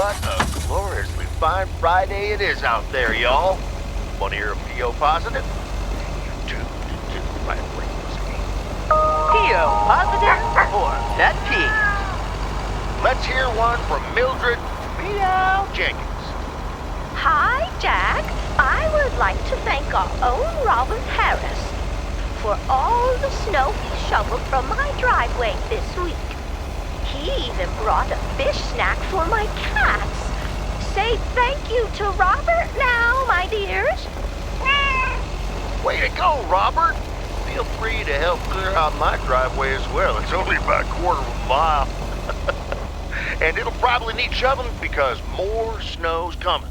What a gloriously fine Friday it is out there, y'all. Want to hear a PO positive? You tuned into the right frequency. PO positive or pet peeve? Let's hear one from Mildred Meow Jenkins. Hi, Jack. I would like to thank our own Robert Harris for all the snow he shoveled from my driveway this week. He even brought a fish snack for my cats. Say thank you to Robert now, my dears. Way to go, Robert. Feel free to help clear out my driveway as well. It's only about a quarter of a mile. And it'll probably need shoveling because more snow's coming.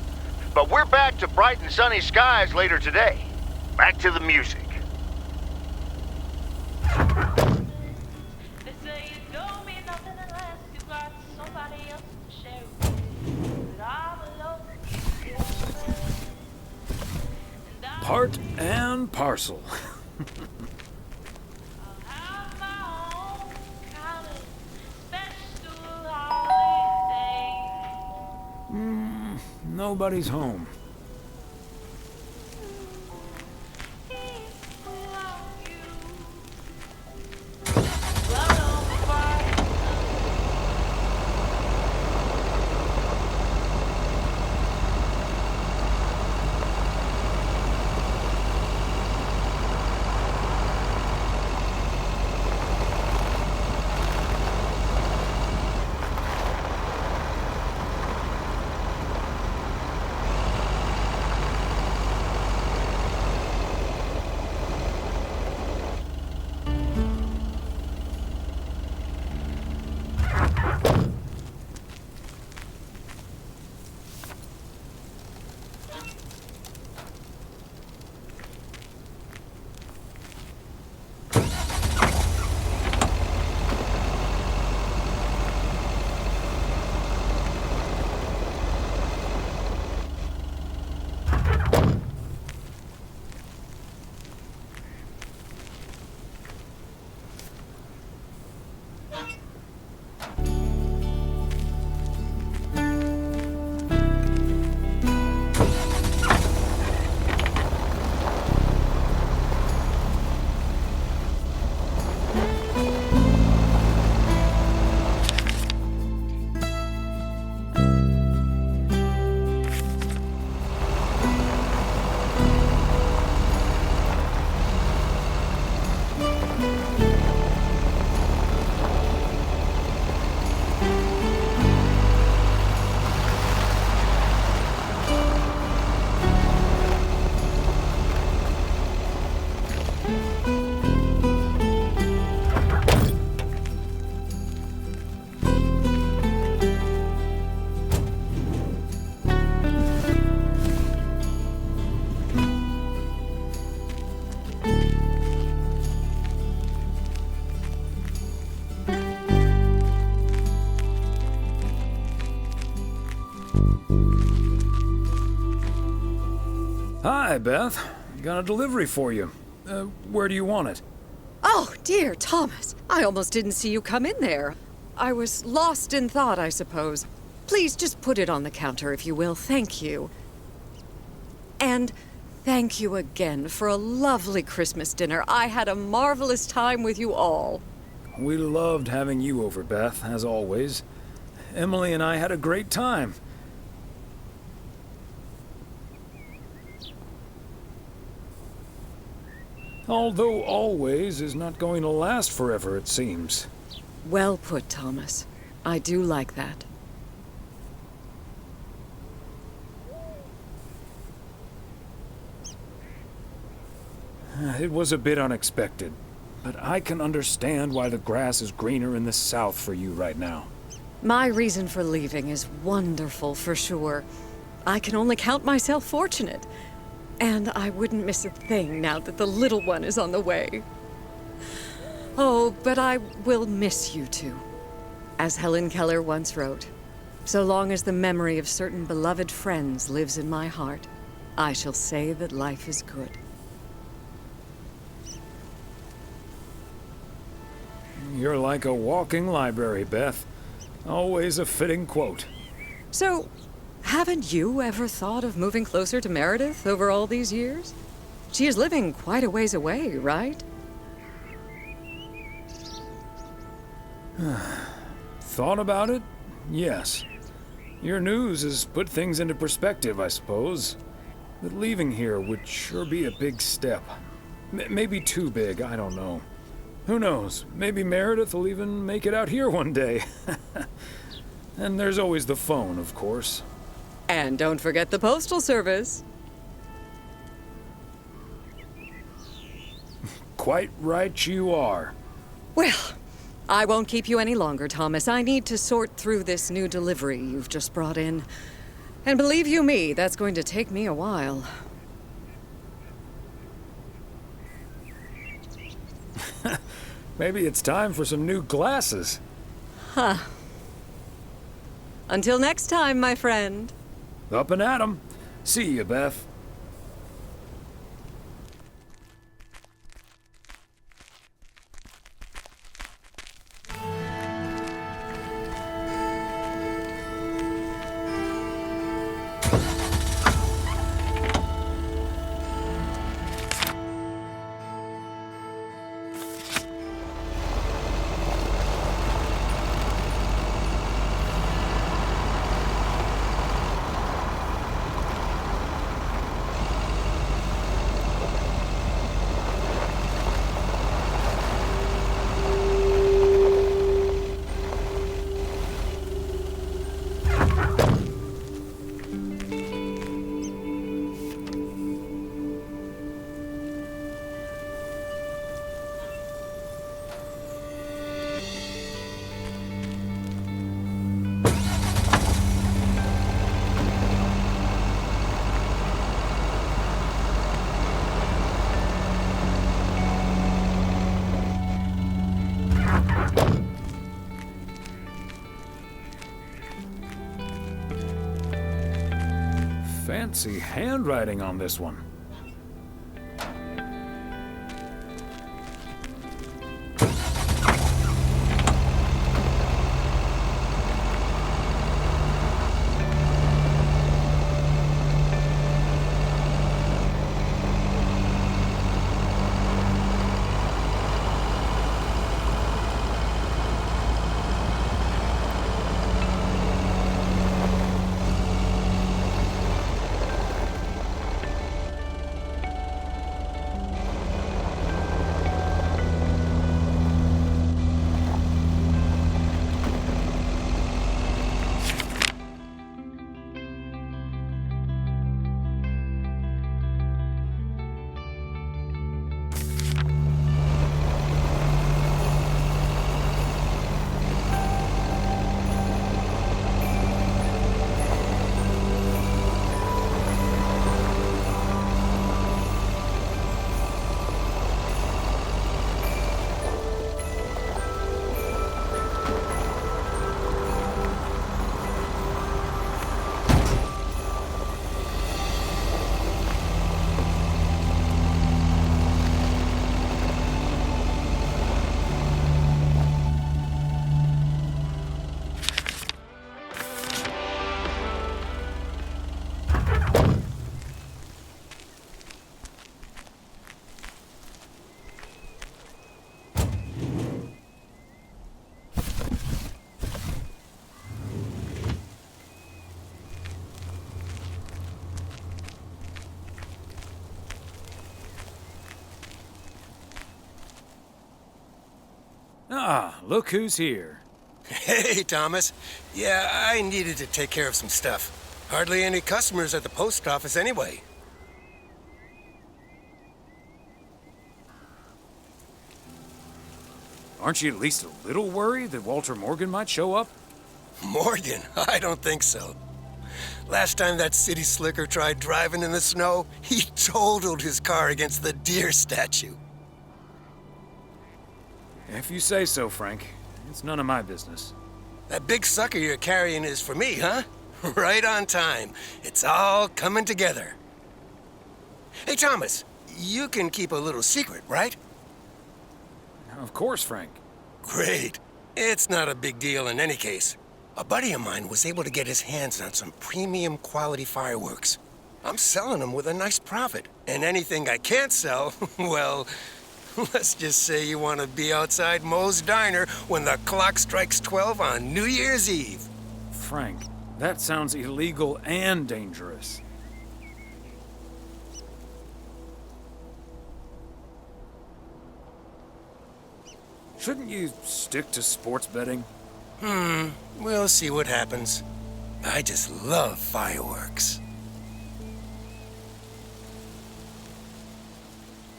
But we're back to bright and sunny skies later today. Back to the music. They say it don't mean nothing unless you got somebody else to share with. But I'm alone. And I Part and parcel. have my own kind of special holiday. Nobody's home. Without you. Blood on the fire. Hi, Beth. Got a delivery for you. Where do you want it? Oh, dear Thomas. I almost didn't see you come in there. I was lost in thought, I suppose. Please just put it on the counter, if you will. Thank you. And thank you again for a lovely Christmas dinner. I had a marvelous time with you all. We loved having you over, Beth, as always. Emily and I had a great time. Although always is not going to last forever, it seems. Well put, Thomas. I do like that. It was a bit unexpected, but I can understand why the grass is greener in the south for you right now. My reason for leaving is wonderful, for sure. I can only count myself fortunate. And I wouldn't miss a thing now that the little one is on the way. Oh, but I will miss you two. As Helen Keller once wrote, so long as the memory of certain beloved friends lives in my heart, I shall say that life is good. You're like a walking library, Beth. Always a fitting quote. So, haven't you ever thought of moving closer to Meredith over all these years? She is living quite a ways away, right? Thought about it? Yes. Your news has put things into perspective, I suppose. But leaving here would sure be a big step. Maybe too big, I don't know. Who knows? Maybe Meredith will even make it out here one day. And there's always the phone, of course. And don't forget the Postal Service. Quite right you are. Well, I won't keep you any longer, Thomas. I need to sort through this new delivery you've just brought in. And believe you me, that's going to take me a while. Maybe it's time for some new glasses. Huh. Until next time, my friend. Up and at 'em. See you, Beth. Fancy handwriting on this one. Ah, look who's here. Hey, Thomas. Yeah, I needed to take care of some stuff. Hardly any customers at the post office anyway. Aren't you at least a little worried that Walter Morgan might show up? Morgan? I don't think so. Last time that city slicker tried driving in the snow, he totaled his car against the deer statue. If you say so, Frank. It's none of my business. That big sucker you're carrying is for me, huh? Right on time. It's all coming together. Hey, Thomas, you can keep a little secret, right? Of course, Frank. Great. It's not a big deal in any case. A buddy of mine was able to get his hands on some premium quality fireworks. I'm selling them with a nice profit. And anything I can't sell, well, let's just say you want to be outside Moe's Diner when the clock strikes 12 on New Year's Eve. Frank, that sounds illegal and dangerous. Shouldn't you stick to sports betting? We'll see what happens. I just love fireworks.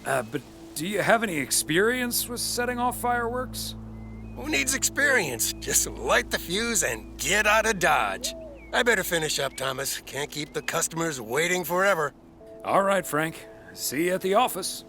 But do you have any experience with setting off fireworks? Who needs experience? Just light the fuse and get out of Dodge. I better finish up, Thomas. Can't keep the customers waiting forever. All right, Frank. See you at the office.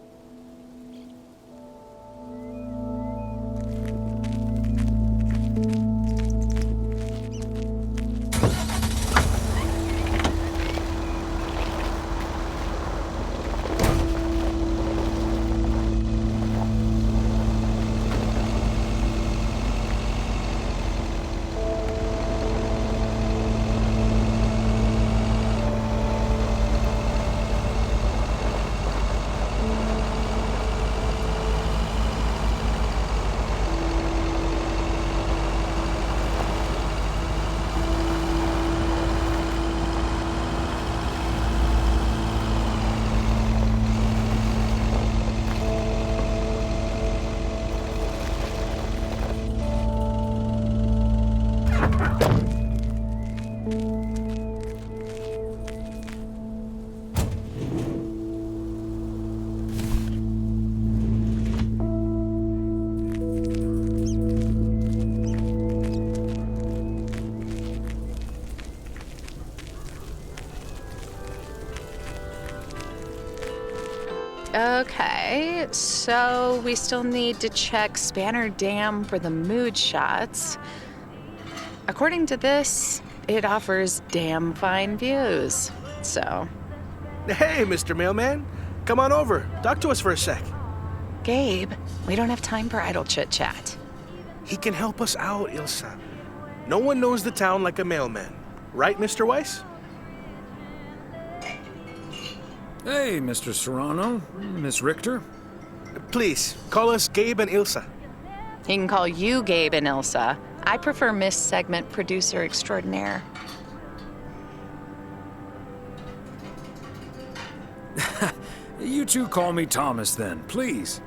Okay, so we still need to check Spanner Dam for the mood shots. According to this, it offers damn fine views. So, Hey, Mr. Mailman. Come on over. Talk to us for a sec. Gabe, we don't have time for idle chit-chat. He can help us out, Ilsa. No one knows the town like a mailman. Right, Mr. Weiss? Hey, Mr. Serrano, Miss Richter. Please, call us Gabe and Ilsa. He can call you Gabe and Ilsa. I prefer Miss Segment Producer Extraordinaire. You two call me Thomas then, please.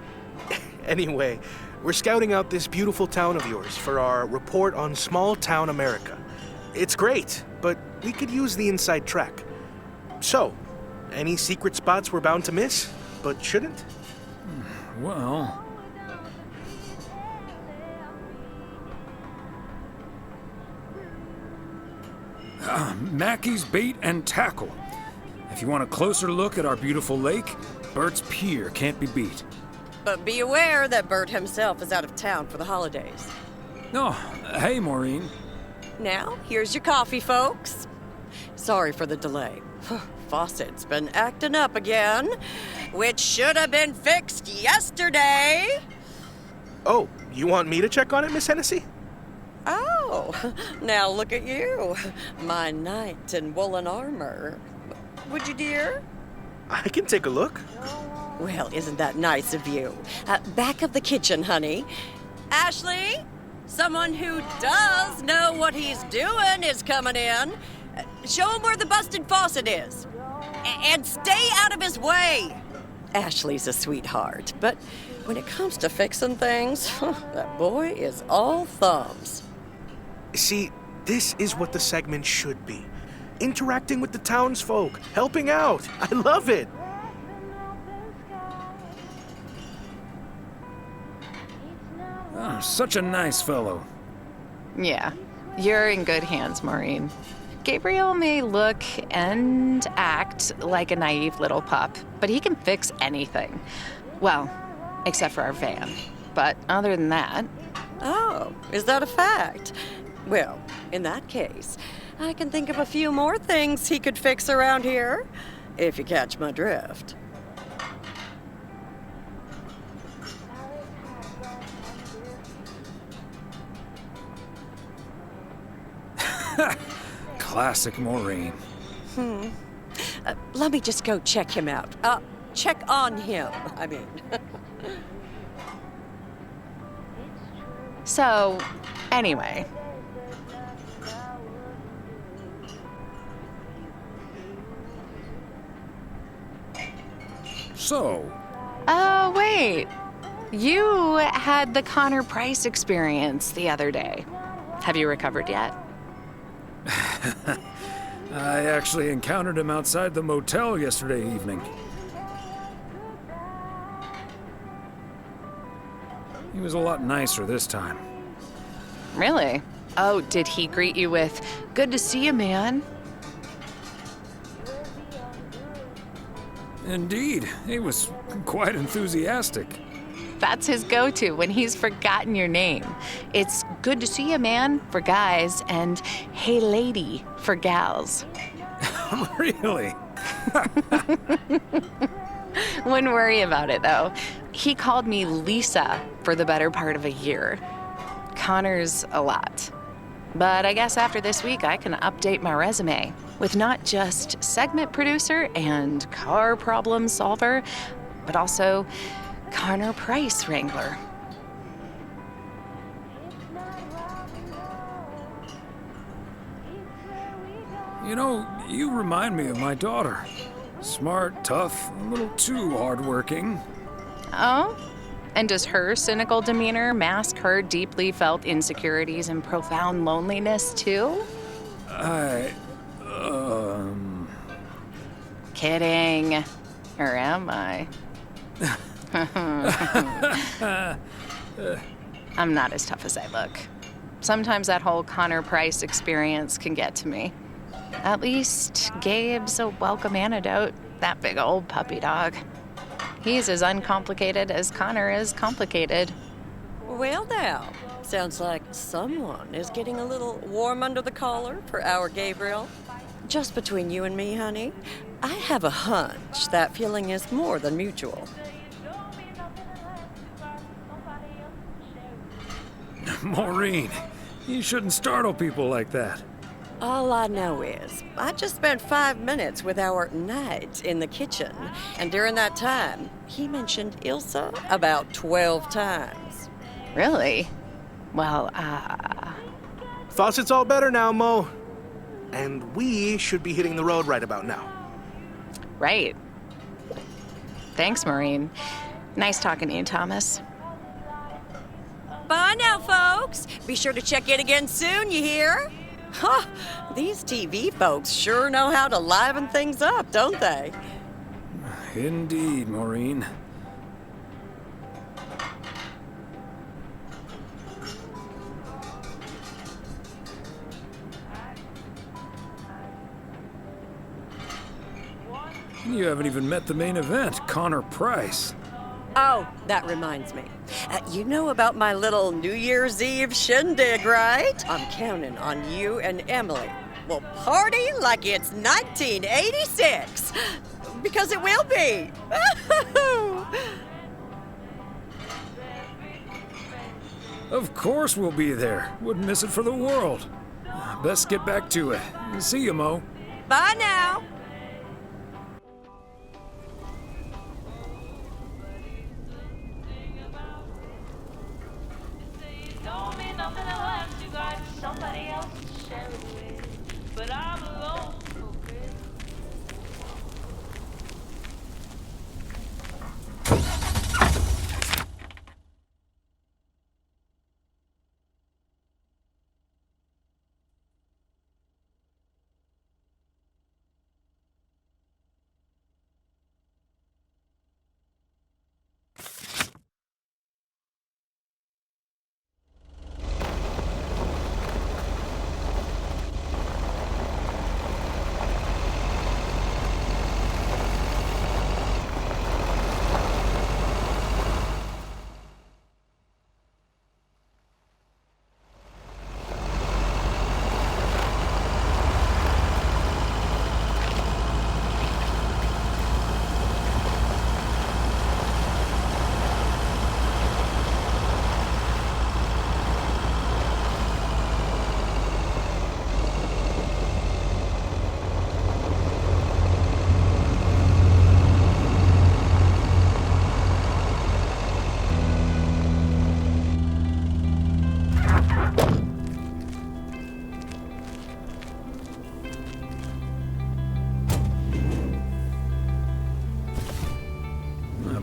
Anyway, we're scouting out this beautiful town of yours for our report on small town America. It's great, but we could use the inside track. So, any secret spots we're bound to miss, but shouldn't? Well... Mackey's Bait and Tackle. If you want a closer look at our beautiful lake, Bert's Pier can't be beat. But be aware that Bert himself is out of town for the holidays. Oh, hey, Maureen. Now, here's your coffee, folks. Sorry for the delay. Faucet's been acting up again, which should have been fixed yesterday. Oh, you want me to check on it, Miss Hennessy? Oh, now look at you, my knight in woolen armor. Would you, dear? I can take a look. Well, isn't that nice of you? Back of the kitchen, honey. Ashley, someone who does know what he's doing is coming in. Show him where the busted faucet is. And stay out of his way. Ashley's a sweetheart, but when it comes to fixing things, that boy is all thumbs. See, this is what the segment should be. Interacting with the townsfolk, helping out. I love it. Oh, such a nice fellow. Yeah, you're in good hands, Maureen. Gabriel may look and act like a naive little pup, but he can fix anything. Well, except for our van. But other than that... Oh, is that a fact? Well, in that case, I can think of a few more things he could fix around here, if you catch my drift. Classic Maureen. Let me just go check him out. Check on him, I mean. So, anyway. So, Oh, wait. You had the Connor Price experience the other day. Have you recovered yet? I actually encountered him outside the motel yesterday evening. He was a lot nicer this time. Really? Oh, did he greet you with, "Good to see you, man"? Indeed, he was quite enthusiastic. That's his go-to when he's forgotten your name. It's "Good to see you, man" for guys and "Hey, lady" for gals. Really? Wouldn't worry about it, though. He called me Lisa for the better part of a year. Connor's a lot. But I guess after this week, I can update my resume with not just segment producer and car problem solver, but also Connor Price wrangler. You know, you remind me of my daughter. Smart, tough, a little too hardworking. Oh? And does her cynical demeanor mask her deeply felt insecurities and profound loneliness, too? Kidding. Or am I? I'm not as tough as I look. Sometimes that whole Connor Price experience can get to me. At least Gabe's a welcome antidote, that big old puppy dog. He's as uncomplicated as Connor is complicated. Well, now, sounds like someone is getting a little warm under the collar for our Gabriel. Just between you and me, honey, I have a hunch that feeling is more than mutual. Maureen, you shouldn't startle people like that. All I know is, I just spent 5 minutes with our knight in the kitchen, and during that time, he mentioned Ilsa about 12 times. Really? Well, Fawcett's all better now, Mo. And we should be hitting the road right about now. right. Thanks, Maureen. Nice talking to you, Thomas. Bye now, folks. Be sure to check in again soon, you hear? Huh, these TV folks sure know how to liven things up, don't they? Indeed, Maureen. You haven't even met the main event, Connor Price. Oh, that reminds me. You know about my little New Year's Eve shindig, right? I'm counting on you and Emily. We'll party like it's 1986. Because it will be. Of course we'll be there. Wouldn't miss it for the world. Best get back to it. See you, Mo. Bye now. Don't mean nothing unless you got somebody else to share it with. But I'm alone for Christmas.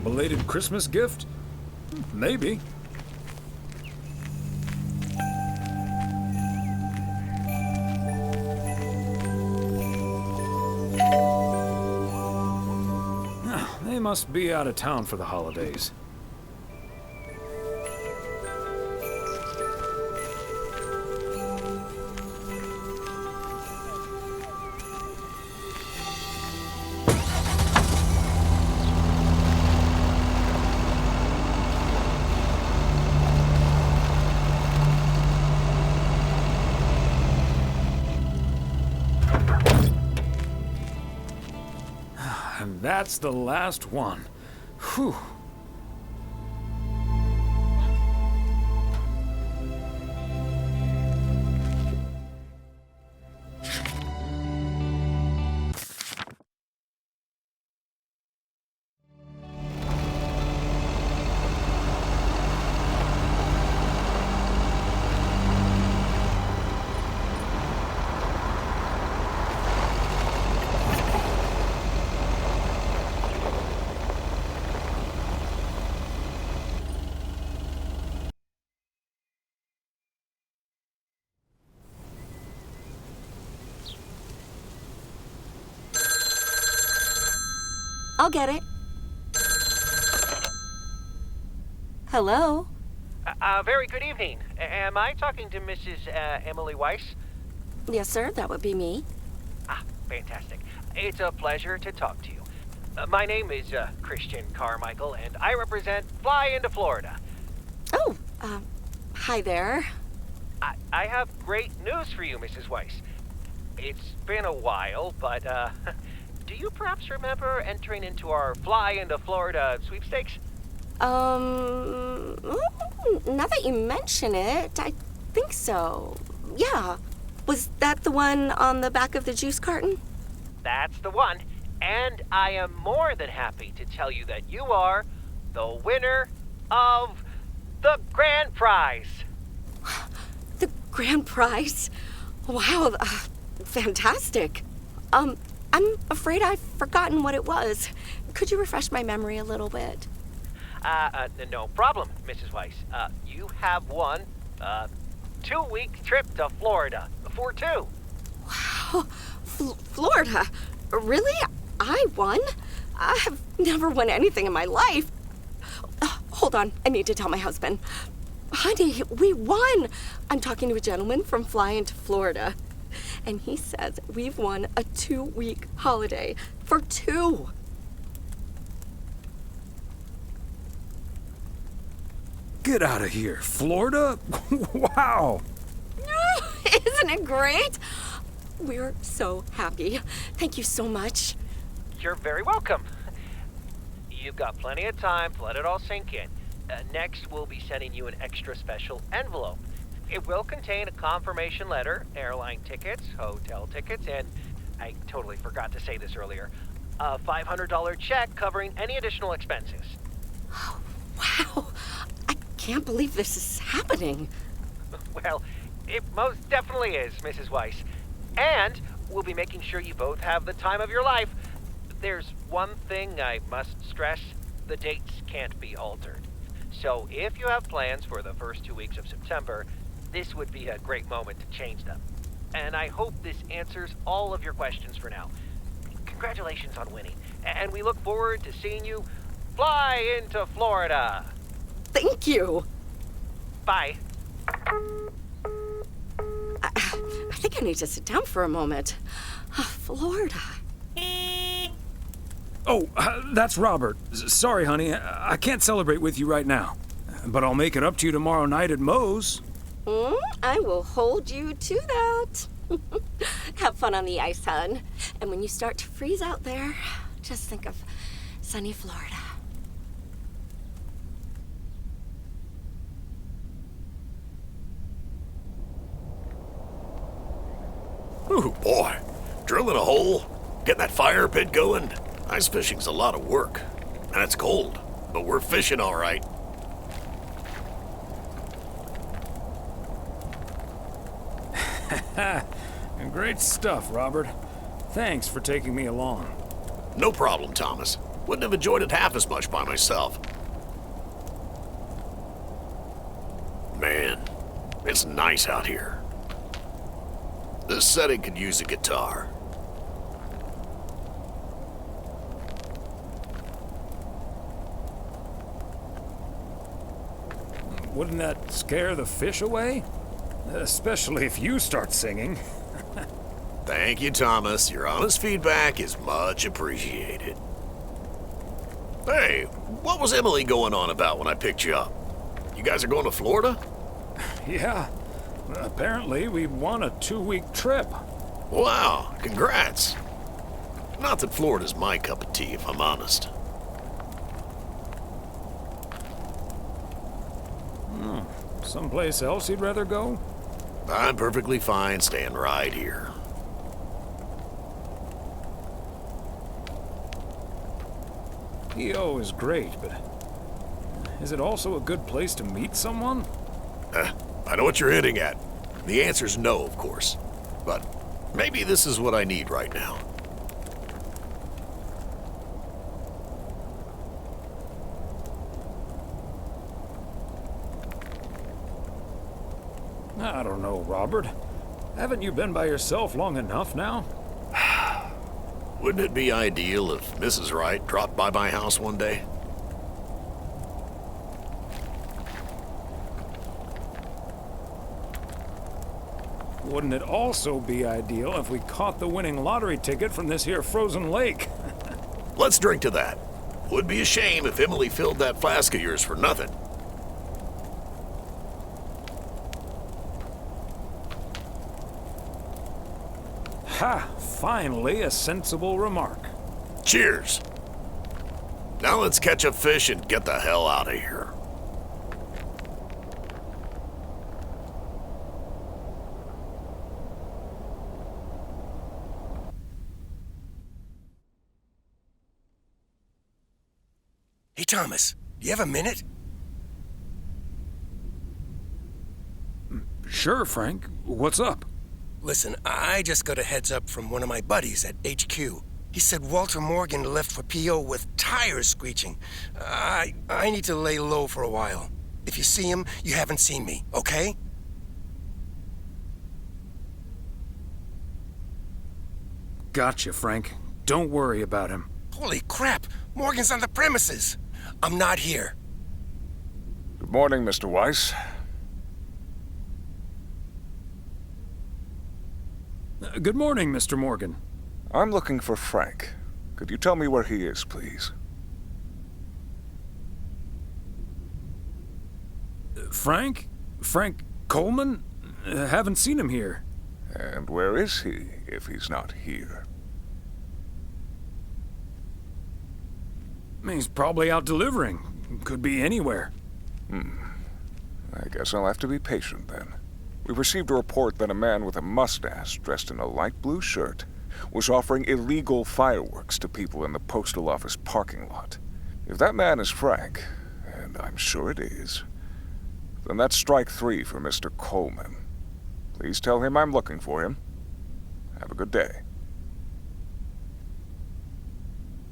belated Christmas gift? Maybe. They must be out of town for the holidays. And that's the last one. Whew. I'll get it. Hello? Very good evening. Am I talking to Mrs. Emily Weiss? Yes, sir, that would be me. Ah, fantastic. It's a pleasure to talk to you. My name is Christian Carmichael, and I represent Fly into Florida. Oh, hi there. I have great news for you, Mrs. Weiss. It's been a while, but, do you perhaps remember entering into our Fly into Florida sweepstakes? Now that you mention it, I think so. Yeah. Was that the one on the back of the juice carton? That's the one. And I am more than happy to tell you that you are the winner of the grand prize. The grand prize? Wow, fantastic. I'm afraid I've forgotten what it was. Could you refresh my memory a little bit? No problem, Mrs. Weiss. You have won a 2-week trip to Florida for two. Wow, Florida? Really? I won? I have never won anything in my life. Hold on, I need to tell my husband. Honey, we won! I'm talking to a gentleman from Fly into Florida. And he says we've won a 2-week holiday for two. Get out of here, Florida? Wow! Isn't it great? We're so happy. Thank you so much. You're very welcome. You've got plenty of time to let it all sink in. Next, we'll be sending you an extra special envelope. It will contain a confirmation letter, airline tickets, hotel tickets, and I totally forgot to say this earlier, a $500 check covering any additional expenses. Oh, wow. I can't believe this is happening. Well, it most definitely is, Mrs. Weiss. And we'll be making sure you both have the time of your life. There's one thing I must stress. The dates can't be altered. So if you have plans for the first 2 weeks of September, this would be a great moment to change them. And I hope this answers all of your questions for now. Congratulations on winning. And we look forward to seeing you fly into Florida. Thank you. Bye. I think I need to sit down for a moment. Florida. Oh, that's Robert. Sorry, honey. I can't celebrate with you right now. But I'll make it up to you tomorrow night at Moe's. I will hold you to that. Have fun on the ice, hon. And when you start to freeze out there, just think of sunny Florida. Ooh, boy. Drilling a hole, getting that fire pit going. Ice fishing's a lot of work. And it's cold, but we're fishing all right. Great stuff, Robert. Thanks for taking me along. No problem, Thomas. Wouldn't have enjoyed it half as much by myself. Man, it's nice out here. This setting could use a guitar. Wouldn't that scare the fish away? Especially if you start singing. Thank you, Thomas. Your honest feedback is much appreciated. Hey, what was Emily going on about when I picked you up? You guys are going to Florida? Yeah. Apparently, we won a 2-week trip. Wow, congrats. Not that Florida's my cup of tea, if I'm honest. Someplace else you'd rather go? I'm perfectly fine staying right here. EO is great, but is it also a good place to meet someone? I know what you're hinting at. The answer's no, of course. But maybe this is what I need right now. I don't know, Robert. Haven't you been by yourself long enough now? Wouldn't it be ideal if Mrs. Wright dropped by my house one day? Wouldn't it also be ideal if we caught the winning lottery ticket from this here frozen lake? Let's drink to that. Would be a shame if Emily filled that flask of yours for nothing. Ha! Finally, a sensible remark. Cheers. Now let's catch a fish and get the hell out of here. Hey, Thomas, do you have a minute? Sure, Frank. What's up? Listen, I just got a heads up from one of my buddies at HQ. He said Walter Morgan left for PO with tires screeching. I need to lay low for a while. If you see him, you haven't seen me, okay? Gotcha, Frank. Don't worry about him. Holy crap! Morgan's on the premises! I'm not here. Good morning, Mr. Weiss. Good morning, Mr. Morgan. I'm looking for Frank. Could you tell me where he is, please? Frank? Frank Coleman? Haven't seen him here. And where is he, if he's not here? He's probably out delivering. Could be anywhere. I guess I'll have to be patient then. We received a report that a man with a mustache dressed in a light blue shirt was offering illegal fireworks to people in the postal office parking lot. If that man is Frank, and I'm sure it is, then that's strike 3 for Mr. Coleman. Please tell him I'm looking for him. Have a good day.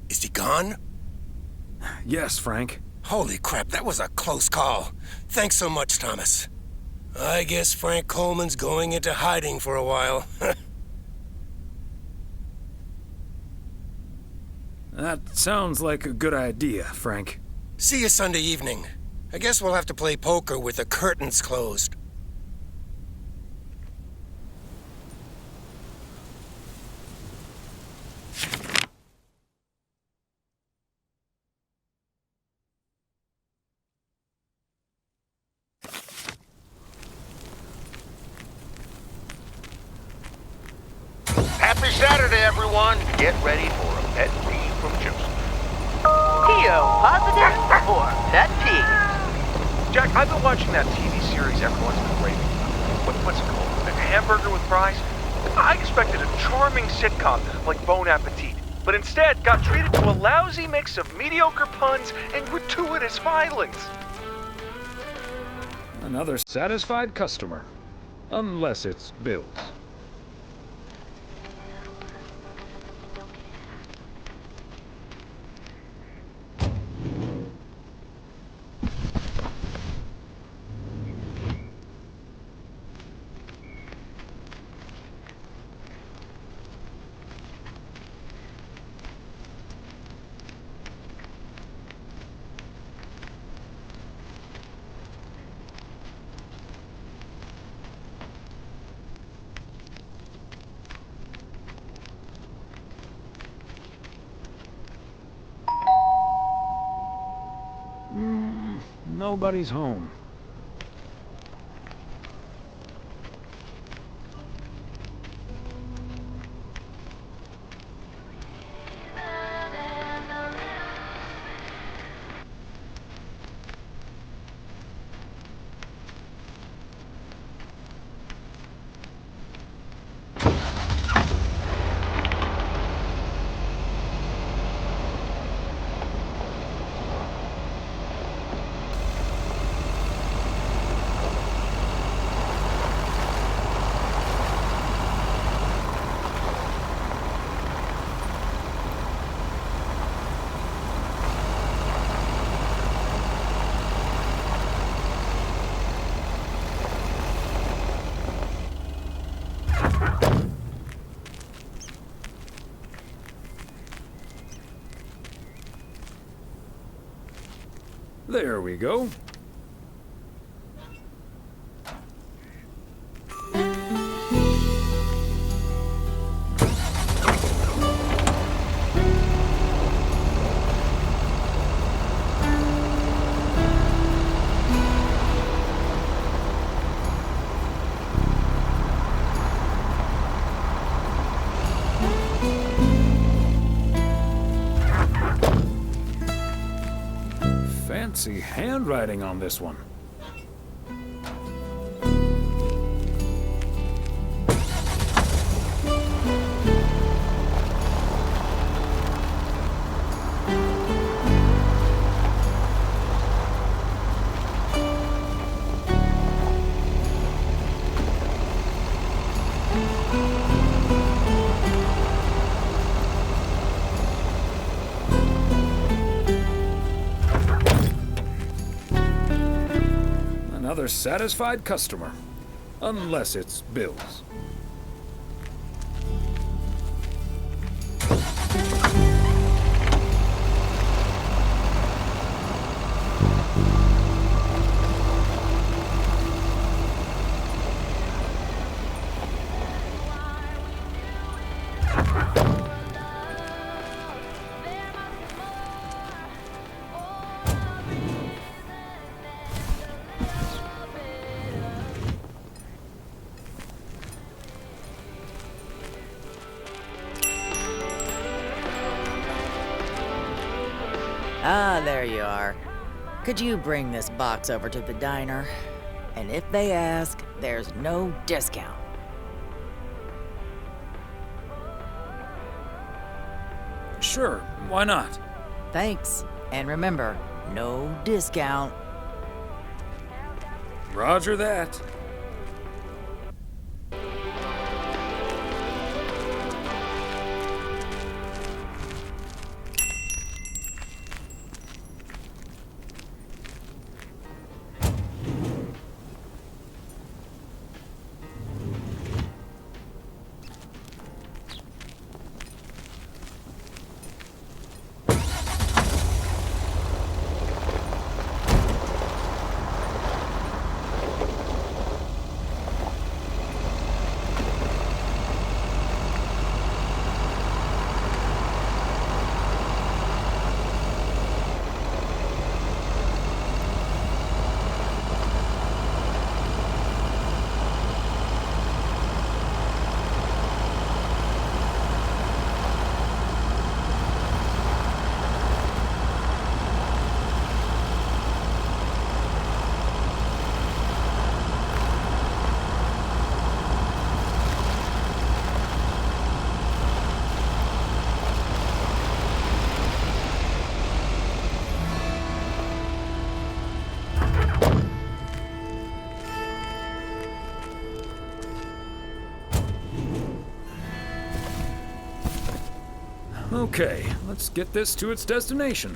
Is he gone? Yes, Frank. Holy crap, that was a close call. Thanks so much, Thomas. I guess Frank Coleman's going into hiding for a while. That sounds like a good idea, Frank. See you Sunday evening. I guess we'll have to play poker with the curtains closed. Happy Saturday, everyone. Get ready for a pet peeve from Joseph. PO positive or pet peeve? Jack, I've been watching that TV series everyone's been raving about. What's it called? A hamburger with fries? I expected a charming sitcom like Bon Appetit, but instead got treated to a lousy mix of mediocre puns and gratuitous violence. Another satisfied customer. Unless it's Bill's. Nobody's home. There we go. Fancy handwriting on this one. Another satisfied customer. Unless it's Bill's. Ah, there you are. Could you bring this box over to the diner? And if they ask, there's no discount. Sure, why not? Thanks. And remember, no discount. Roger that. Okay, let's get this to its destination.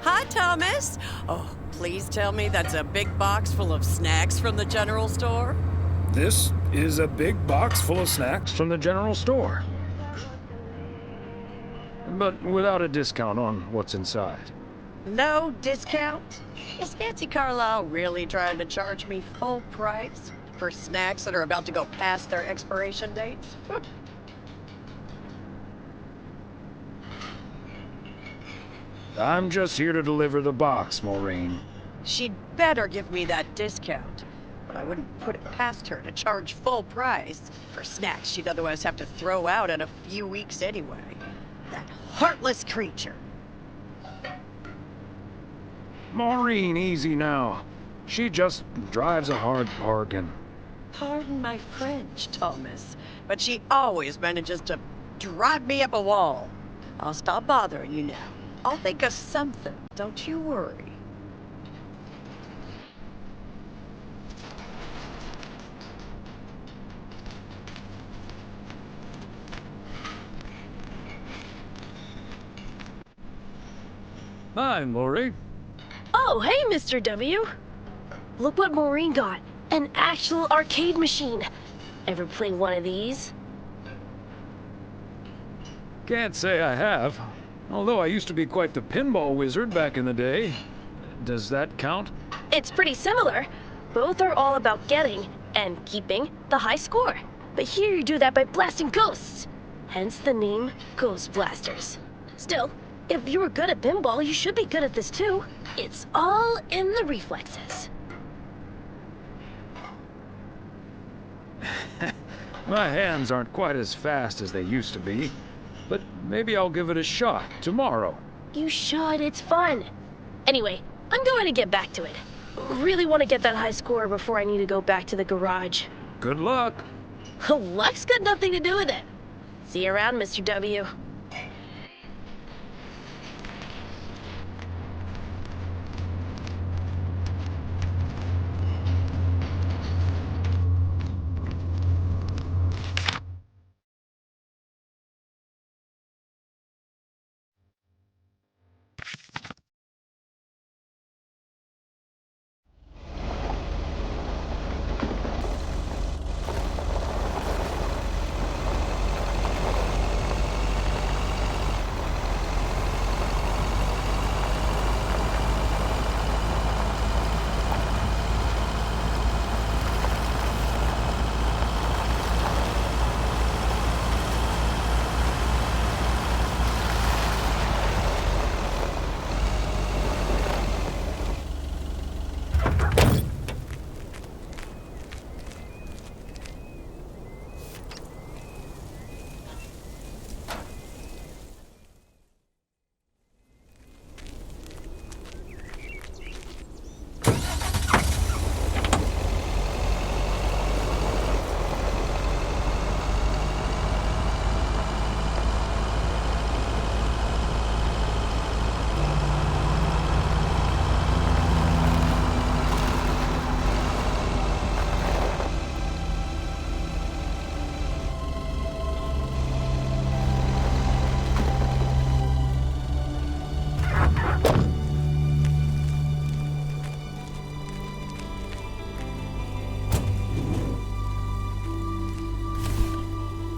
Hi, Thomas. Oh, please tell me that's a big box full of snacks from the general store. This is a big box full of snacks from the general store. But without a discount on what's inside. No discount? Is Nancy Carlisle really trying to charge me full price for snacks that are about to go past their expiration dates? I'm just here to deliver the box, Maureen. She'd better give me that discount. But I wouldn't put it past her to charge full price for snacks she'd otherwise have to throw out in a few weeks anyway. That heartless creature. Maureen, easy now. She just drives a hard bargain. Pardon my French, Thomas, but she always manages to drive me up a wall. I'll stop bothering you now. I'll think of something, don't you worry. Hi, Lori. Oh, hey, Mr. W. Look what Maureen got. An actual arcade machine. Ever play one of these? Can't say I have. Although I used to be quite the pinball wizard back in the day. Does that count? It's pretty similar. Both are all about getting and keeping the high score. But here you do that by blasting ghosts. Hence the name Ghost Blasters. Still, if you were good at pinball, you should be good at this too. It's all in the reflexes. My hands aren't quite as fast as they used to be, but maybe I'll give it a shot tomorrow. You should, it's fun. Anyway, I'm going to get back to it. Really want to get that high score before I need to go back to the garage. Good luck. Luck's got nothing to do with it. See you around, Mr. W.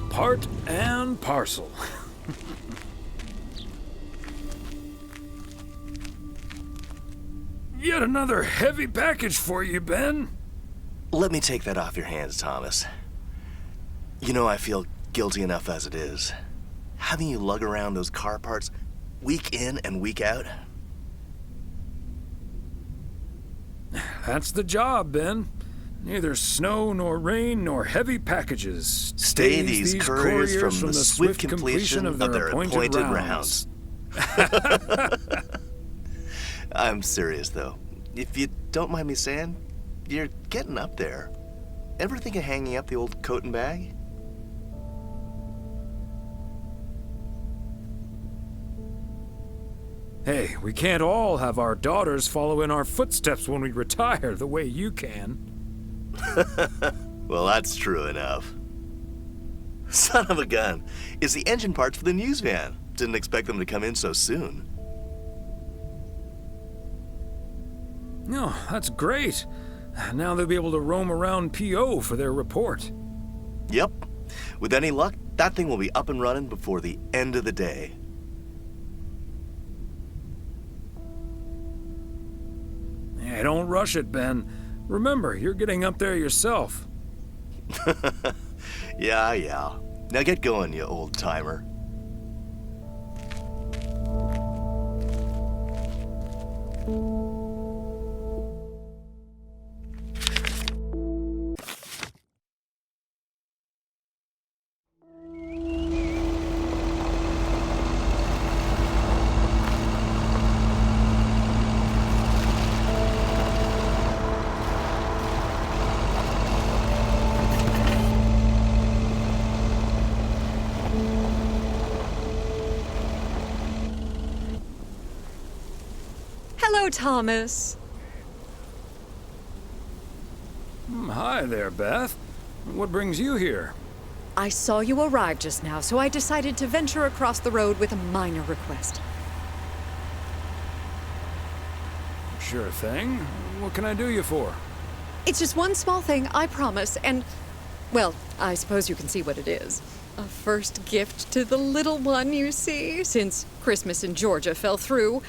Part and parcel. Yet another heavy package for you, Ben. Let me take that off your hands, Thomas. You know I feel guilty enough as it is. Having you lug around those car parts week in and week out. That's the job, Ben. Neither snow nor rain nor heavy packages Stay these couriers from the swift completion of their appointed rounds. I'm serious, though. If you don't mind me saying, you're getting up there. Ever think of hanging up the old coat and bag? Hey, we can't all have our daughters follow in our footsteps when we retire the way you can. Well, that's true enough. Son of a gun. It's the engine parts for the news van. Didn't expect them to come in so soon. No, that's great. Now they'll be able to roam around PO for their report. Yep. With any luck, that thing will be up and running before the end of the day. Hey, don't rush it, Ben. Remember, you're getting up there yourself. Yeah. Now get going, you old timer. Hello, Thomas. Hi there, Beth. What brings you here? I saw you arrive just now, so I decided to venture across the road with a minor request. Sure thing. What can I do you for? It's just one small thing, I promise, and, well, I suppose you can see what it is. A first gift to the little one, you see, since Christmas in Georgia fell through.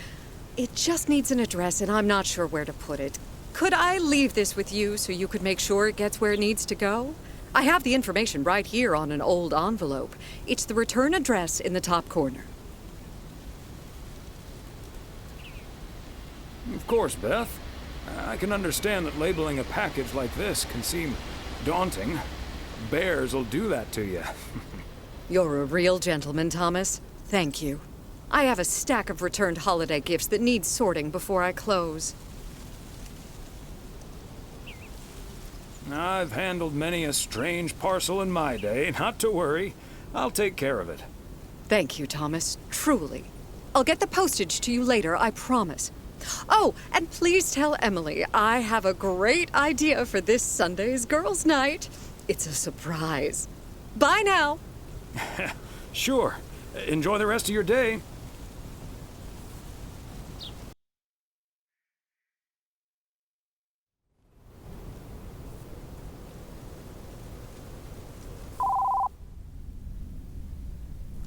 It just needs an address, and I'm not sure where to put it. Could I leave this with you so you could make sure it gets where it needs to go? I have the information right here on an old envelope. It's the return address in the top corner. Of course, Beth. I can understand that labeling a package like this can seem daunting. Bears will do that to you. You're a real gentleman, Thomas. Thank you. I have a stack of returned holiday gifts that need sorting before I close. I've handled many a strange parcel in my day. Not to worry. I'll take care of it. Thank you, Thomas. Truly. I'll get the postage to you later, I promise. Oh, and please tell Emily I have a great idea for this Sunday's girls' night. It's a surprise. Bye now. Sure. Enjoy the rest of your day.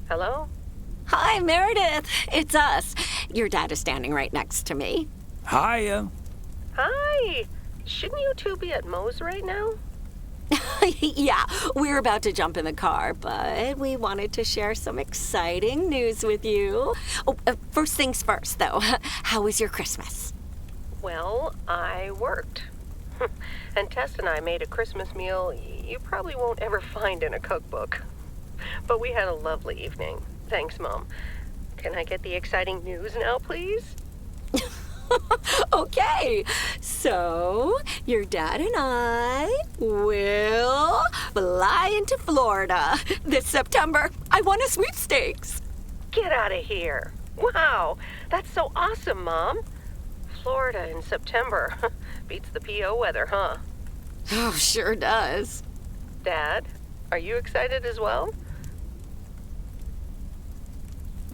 Hello? Hi, Meredith. It's us. Your dad is standing right next to me. Hiya. Hi. Shouldn't you two be at Moe's right now? Yeah, we're about to jump in the car, but we wanted to share some exciting news with you. Oh, first things first, though. How was your Christmas? Well, I worked. And Tess and I made a Christmas meal you probably won't ever find in a cookbook. But we had a lovely evening. Thanks, Mom. Can I get the exciting news now, please? Okay, so your dad and I will fly into Florida this September. I won a sweepstakes. Get out of here. Wow, that's so awesome, Mom. Florida in September. Beats the PO weather, huh? Oh, sure does. Dad, are you excited as well?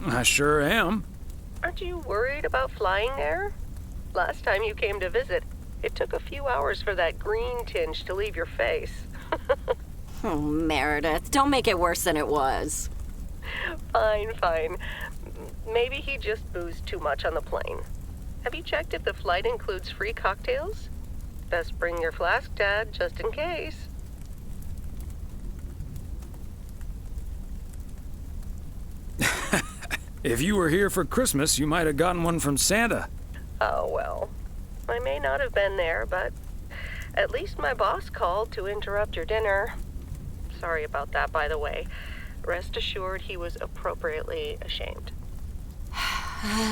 I sure am. Aren't you worried about flying there? Last time you came to visit, it took a few hours for that green tinge to leave your face. Oh, Meredith, don't make it worse than it was. Fine, fine. Maybe he just boozed too much on the plane. Have you checked if the flight includes free cocktails? Best bring your flask, Dad, just in case. If you were here for Christmas, you might have gotten one from Santa. Oh, well. I may not have been there, but at least my boss called to interrupt your dinner. Sorry about that, by the way. Rest assured he was appropriately ashamed.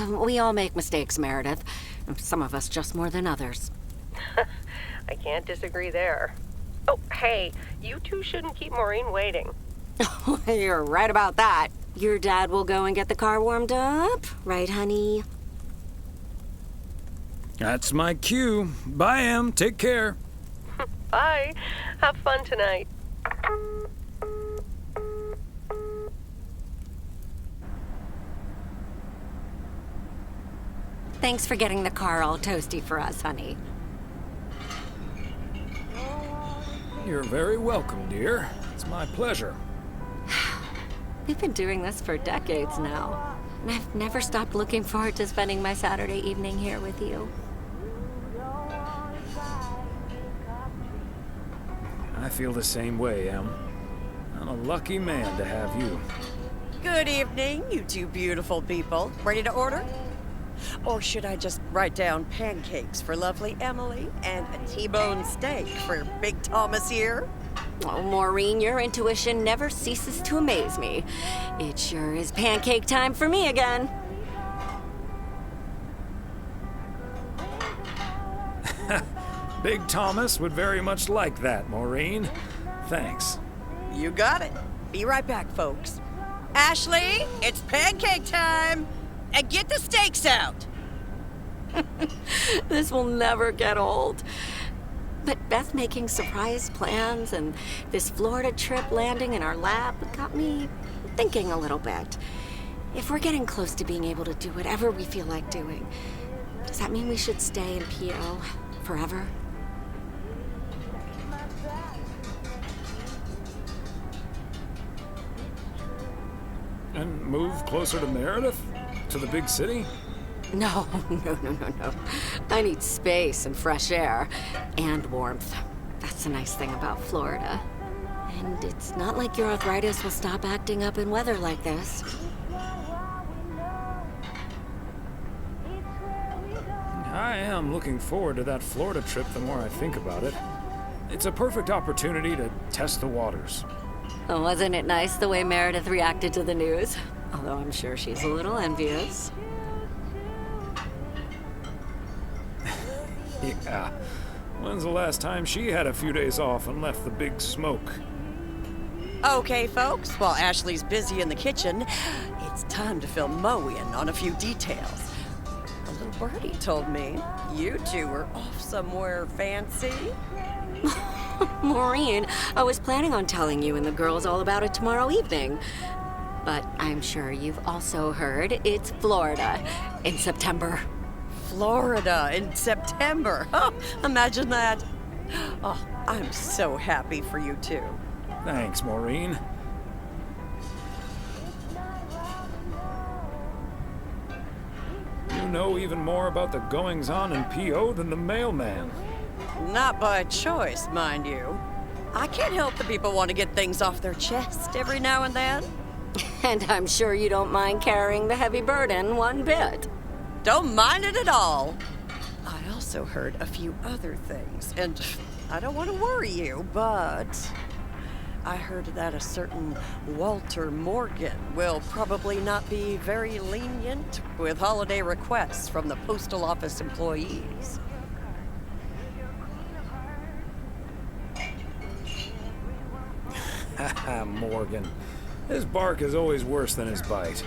We all make mistakes, Meredith. Some of us just more than others. I can't disagree there. Oh, hey, you two shouldn't keep Maureen waiting. You're right about that. Your dad will go and get the car warmed up, right, honey? That's my cue. Bye, Em. Take care. Bye. Have fun tonight. Thanks for getting the car all toasty for us, honey. You're very welcome, dear. It's my pleasure. We've been doing this for decades now, and I've never stopped looking forward to spending my Saturday evening here with you. I feel the same way, Em. I'm a lucky man to have you. Good evening, you two beautiful people. Ready to order? Or should I just write down pancakes for lovely Emily and a T-bone steak for Big Thomas here? Oh, Maureen, your intuition never ceases to amaze me. It sure is pancake time for me again. Big Thomas would very much like that, Maureen. Thanks. You got it. Be right back, folks. Ashley, it's pancake time! And get the steaks out! This will never get old. But Beth making surprise plans and this Florida trip landing in our lab got me thinking a little bit. If we're getting close to being able to do whatever we feel like doing, does that mean we should stay in PO forever? And move closer to Meredith? To the big city? No. I need space and fresh air and warmth. That's the nice thing about Florida. And it's not like your arthritis will stop acting up in weather like this. I am looking forward to that Florida trip the more I think about it. It's a perfect opportunity to test the waters. Oh, wasn't it nice the way Meredith reacted to the news? Although I'm sure she's a little envious. Yeah. When's the last time she had a few days off and left the big smoke? Okay, folks, while Ashley's busy in the kitchen, it's time to fill Mo in on a few details. A little birdie told me you two were off somewhere fancy. Maureen, I was planning on telling you and the girls all about it tomorrow evening. But I'm sure you've also heard it's Florida in September. Florida in September. Oh, imagine that. Oh, I'm so happy for you two. Thanks, Maureen. You know even more about the goings-on in PO than the mailman. Not by choice, mind you. I can't help the people want to get things off their chest every now and then. And I'm sure you don't mind carrying the heavy burden one bit. Don't mind it at all. I also heard a few other things, and I don't want to worry you, but I heard that a certain Walter Morgan will probably not be very lenient with holiday requests from the postal office employees. Haha, Morgan. His bark is always worse than his bite.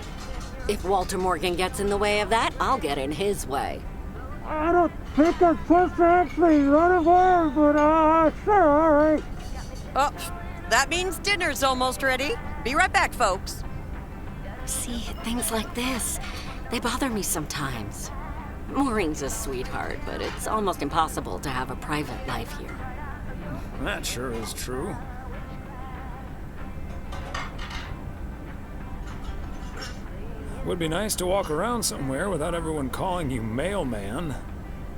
If Walter Morgan gets in the way of that, I'll get in his way. I don't think I'm supposed to actually run away, but sure, all right. Oh, that means dinner's almost ready. Be right back, folks. See, things like this, they bother me sometimes. Maureen's a sweetheart, but it's almost impossible to have a private life here. That sure is true. Would be nice to walk around somewhere without everyone calling you mailman.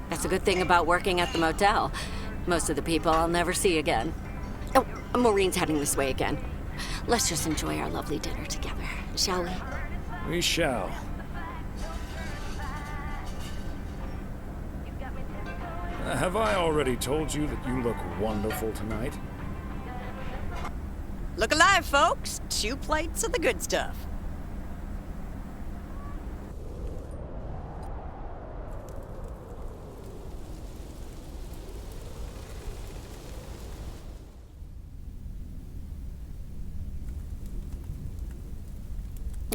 That's a good thing about working at the motel. Most of the people I'll never see again. Oh, Maureen's heading this way again. Let's just enjoy our lovely dinner together, shall we? We shall. Have I already told you that you look wonderful tonight? Look alive, folks. 2 plates of the good stuff.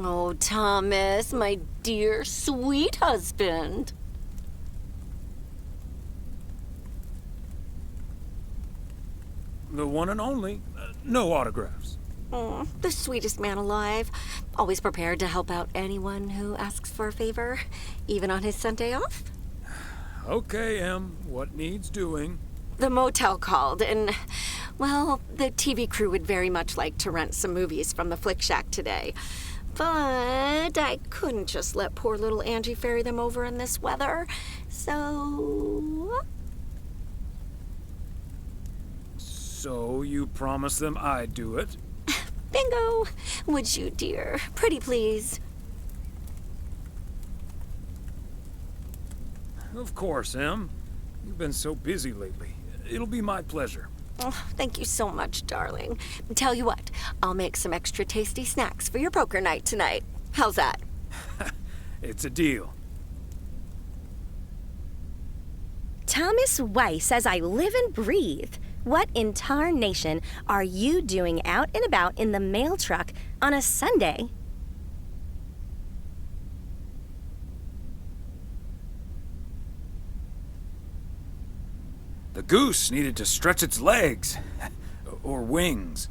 Oh, Thomas, my dear, sweet husband. The one and only. No autographs. Oh, the sweetest man alive. Always prepared to help out anyone who asks for a favor, even on his Sunday off. Okay, Em. What needs doing? The motel called, and, well, the TV crew would very much like to rent some movies from the Flick Shack today. But I couldn't just let poor little Angie ferry them over in this weather, so... So you promised them I'd do it? Bingo! Would you, dear? Pretty please. Of course, Em. You've been so busy lately. It'll be my pleasure. Oh, thank you so much, darling. Tell you what, I'll make some extra tasty snacks for your poker night tonight. How's that? It's a deal. Thomas Weiss, as I live and breathe. What in tarnation are you doing out and about in the mail truck on a Sunday? The goose needed to stretch its legs. Or wings.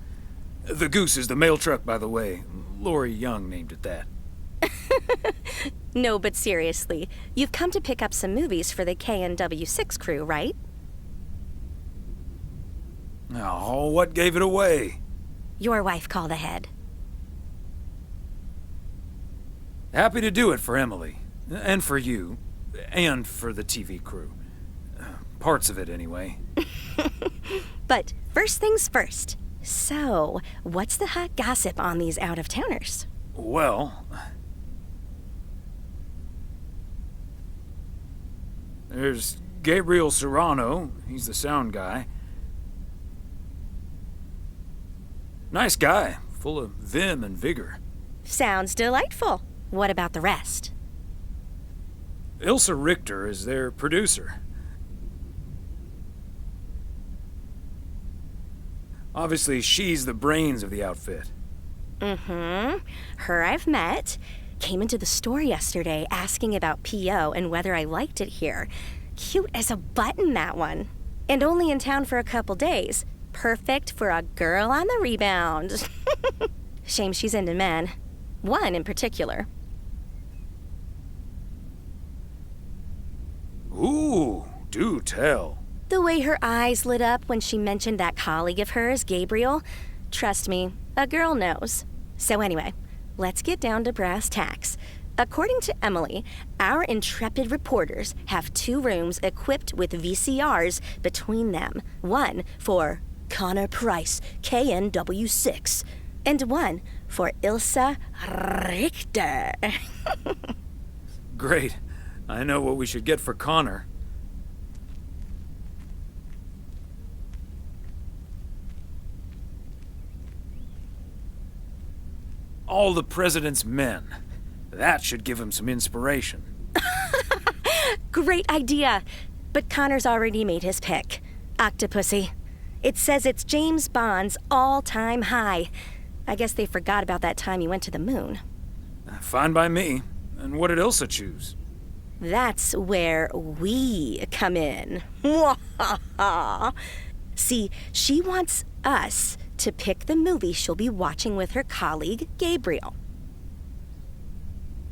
The goose is the mail truck, by the way. Lori Young named it that. No, but seriously, you've come to pick up some movies for the KNW6 crew, right? Oh, what gave it away? Your wife called ahead. Happy to do it for Emily. And for you. And for the TV crew. Parts of it, anyway. But first things first. So, what's the hot gossip on these out-of-towners? Well... there's Gabriel Serrano. He's the sound guy. Nice guy. Full of vim and vigor. Sounds delightful. What about the rest? Ilsa Richter is their producer. Obviously, she's the brains of the outfit. Mm-hmm. Her I've met. Came into the store yesterday asking about P.O. and whether I liked it here. Cute as a button, that one. And only in town for a couple days. Perfect for a girl on the rebound. Shame she's into men. One in particular. Ooh, do tell. The way her eyes lit up when she mentioned that colleague of hers, Gabriel. Trust me, a girl knows. So anyway, let's get down to brass tacks. According to Emily, our intrepid reporters have 2 rooms equipped with VCRs between them. One for Connor Price, KNW6, and one for Ilsa Richter. Great. I know what we should get for Connor. All the President's Men. That should give him some inspiration. Great idea. But Connor's already made his pick. Octopussy. It says it's James Bond's all-time high. I guess they forgot about that time he went to the moon. Fine by me. And what did Ilsa choose? That's where we come in. See, she wants us to pick the movie she'll be watching with her colleague, Gabriel.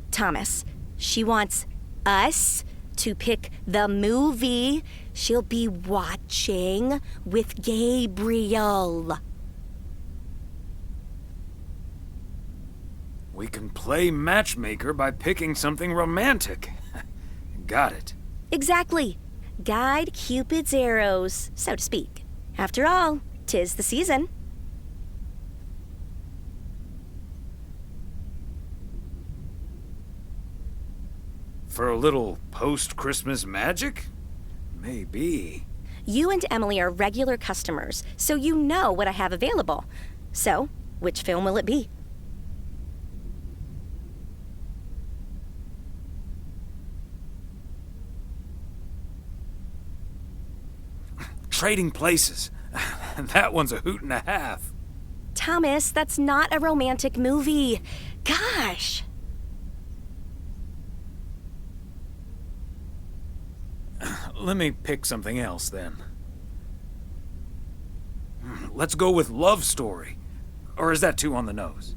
Thomas, she wants us to pick the movie she'll be watching with Gabriel. We can play matchmaker by picking something romantic. Got it. Exactly. Guide Cupid's arrows, so to speak. After all, 'tis the season. For a little post-Christmas magic? Maybe. You and Emily are regular customers, so you know what I have available. So, which film will it be? Trading Places. That one's a hoot and a half. Thomas, that's not a romantic movie. Gosh. Let me pick something else, then. Let's go with Love Story. Or is that too on the nose?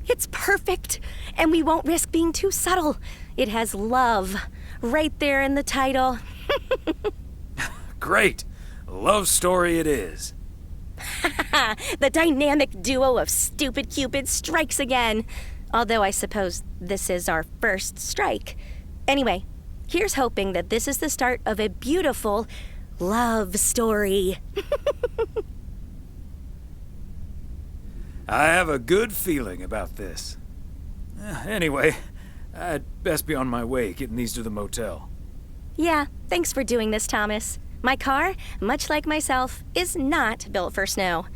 It's perfect, and we won't risk being too subtle. It has love right there in the title. Great. Love Story it is. The dynamic duo of stupid Cupid strikes again. Although I suppose this is our first strike. Anyway, here's hoping that this is the start of a beautiful love story. I have a good feeling about this. Anyway, I'd best be on my way, getting these to the motel. Yeah, thanks for doing this, Thomas. My car, much like myself, is not built for snow.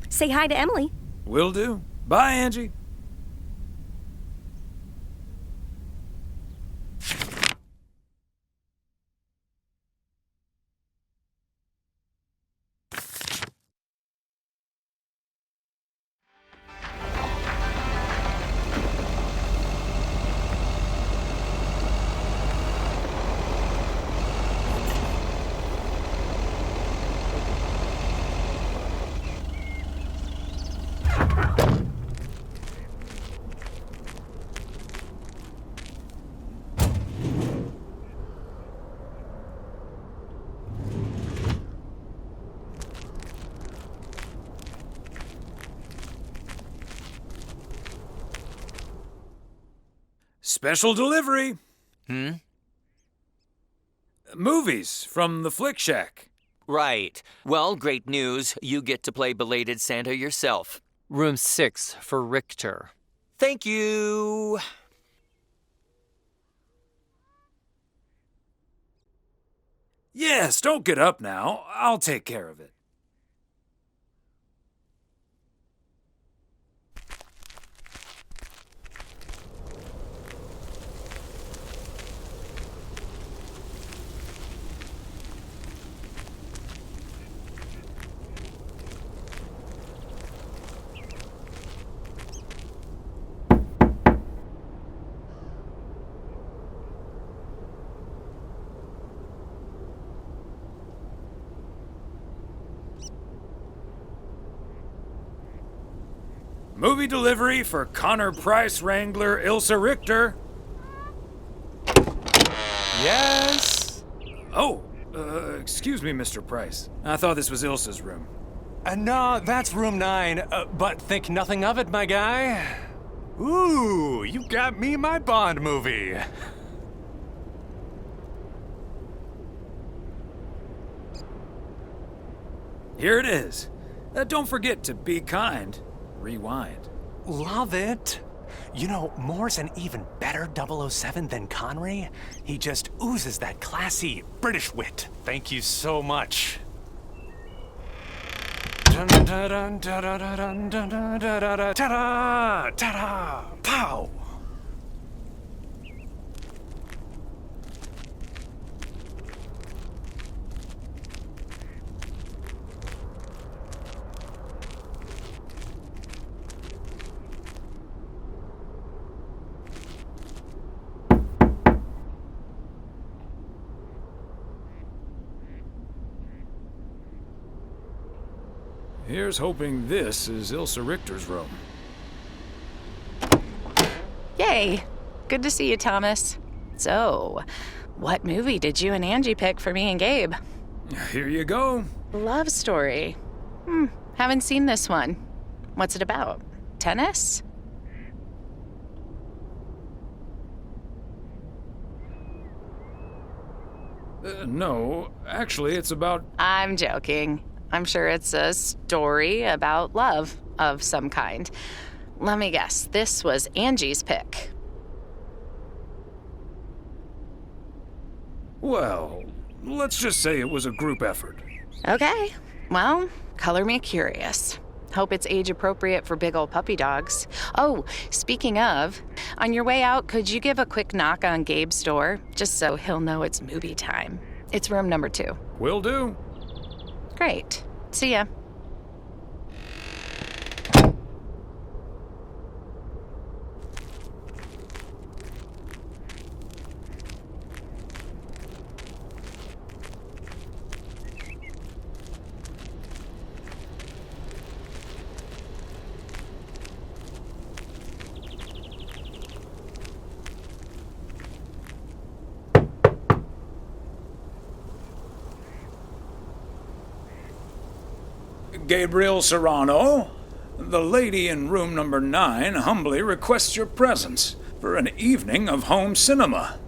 Say hi to Emily. Will do. Bye, Angie. Special delivery. Movies from the Flick Shack. Right. Well, great news. You get to play belated Santa yourself. Room 6 for Richter. Thank you. Yes, don't get up now. I'll take care of it. Movie delivery for Connor Price Wrangler Ilsa Richter. Yes? Oh, excuse me, Mr. Price. I thought this was Ilsa's room. No, that's room 9, but think nothing of it, my guy. Ooh, you got me my Bond movie. Here it is. Don't forget to be kind. Rewind. Love it. You know, Moore's an even better 007 than Connery. He just oozes that classy British wit. Thank you so much. Ta-da! Ta-da! Pow! Here's hoping this is Ilsa Richter's room. Yay! Good to see you, Thomas. So, what movie did you and Angie pick for me and Gabe? Here you go. Love story. Haven't seen this one. What's it about? Tennis? No, actually, it's about... I'm joking. I'm sure it's a story about love of some kind. Let me guess, this was Angie's pick. Well, let's just say it was a group effort. Okay, well, color me curious. Hope it's age appropriate for big old puppy dogs. Oh, speaking of, on your way out, could you give a quick knock on Gabe's door, just so he'll know it's movie time? It's room number 2. Will do. Great. See ya. Gabriel Serrano, the lady in room number 9 humbly requests your presence for an evening of home cinema.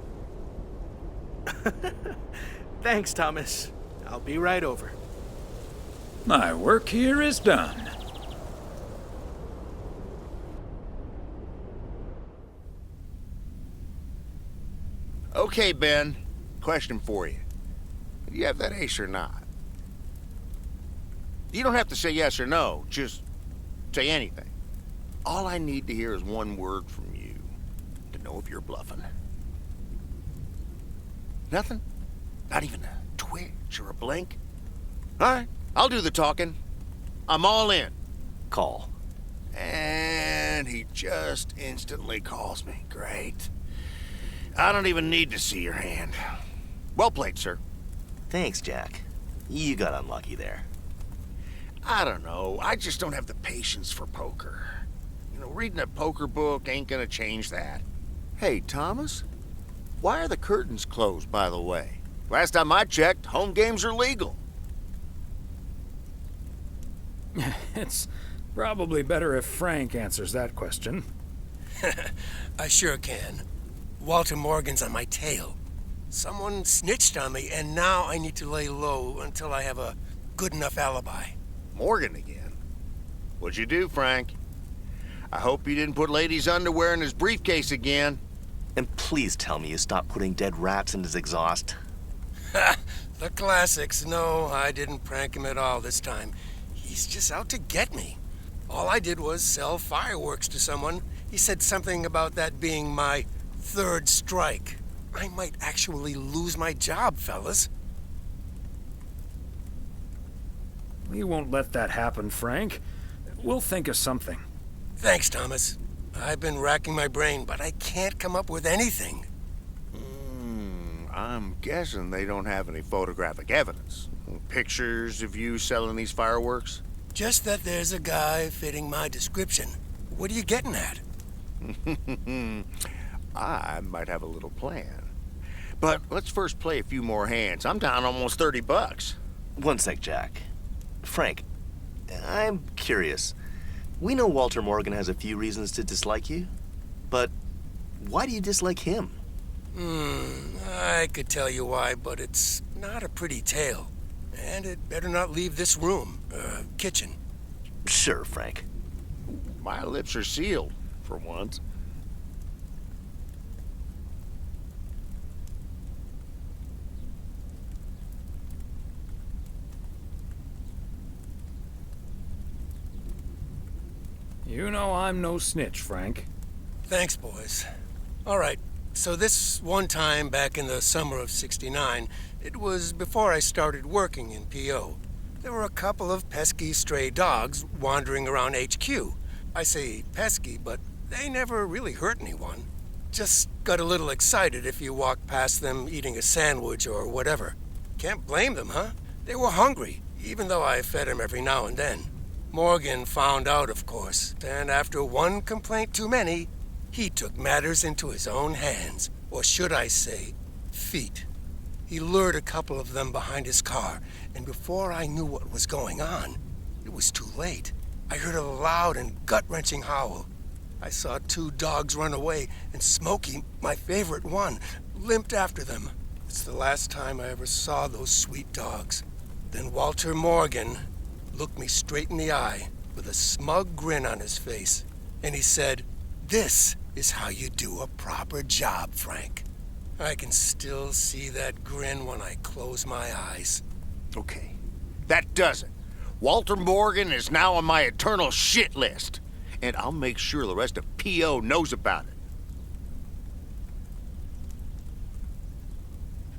Thanks, Thomas. I'll be right over. My work here is done. Okay, Ben. question for you. Do you have that ace or not? You don't have to say yes or no. Just say anything. All I need to hear is one word from you to know if you're bluffing. Nothing? Not even a twitch or a blink? All right, I'll do the talking. I'm all in. Call. And he just instantly calls me. Great. I don't even need to see your hand. Well played, sir. Thanks, Jack. You got unlucky there. I don't know. I just don't have the patience for poker. You know, reading a poker book ain't gonna change that. Hey, Thomas? Why are the curtains closed, by the way? Last time I checked, home games are legal. It's probably better if Frank answers that question. I sure can. Walter Morgan's on my tail. Someone snitched on me, and now I need to lay low until I have a good enough alibi. Morgan again? What'd you do, Frank? I hope you didn't put ladies' underwear in his briefcase again. And please tell me you stopped putting dead rats in his exhaust. The classics. No, I didn't prank him at all this time. He's just out to get me. All I did was sell fireworks to someone. He said something about that being my third strike. I might actually lose my job, fellas. We won't let that happen, Frank. We'll think of something. Thanks, Thomas. I've been racking my brain, but I can't come up with anything. I'm guessing they don't have any photographic evidence. Pictures of you selling these fireworks? Just that there's a guy fitting my description. What are you getting at? I might have a little plan. But let's first play a few more hands. I'm down almost $30. One sec, Jack. Frank, I'm curious. We know Walter Morgan has a few reasons to dislike you, but why do you dislike him? I could tell you why, but it's not a pretty tale. And it better not leave this room, kitchen. Sure, Frank. My lips are sealed, for once. You know I'm no snitch, Frank. Thanks, boys. All right, so this one time back in the summer of '69, it was before I started working in P.O. There were a couple of pesky stray dogs wandering around HQ. I say pesky, but they never really hurt anyone. Just got a little excited if you walked past them eating a sandwich or whatever. Can't blame them, huh? They were hungry, even though I fed them every now and then. Morgan found out, of course, and after one complaint too many, he took matters into his own hands, or should I say, feet. He lured a couple of them behind his car, and before I knew what was going on, it was too late. I heard a loud and gut-wrenching howl. I saw two dogs run away, and Smokey, my favorite one, limped after them. It's the last time I ever saw those sweet dogs. Then Walter Morgan looked me straight in the eye with a smug grin on his face, and he said, "This is how you do a proper job, Frank." I can still see that grin when I close my eyes. Okay, that does it. Walter Morgan is now on my eternal shit list, and I'll make sure the rest of P.O. knows about it.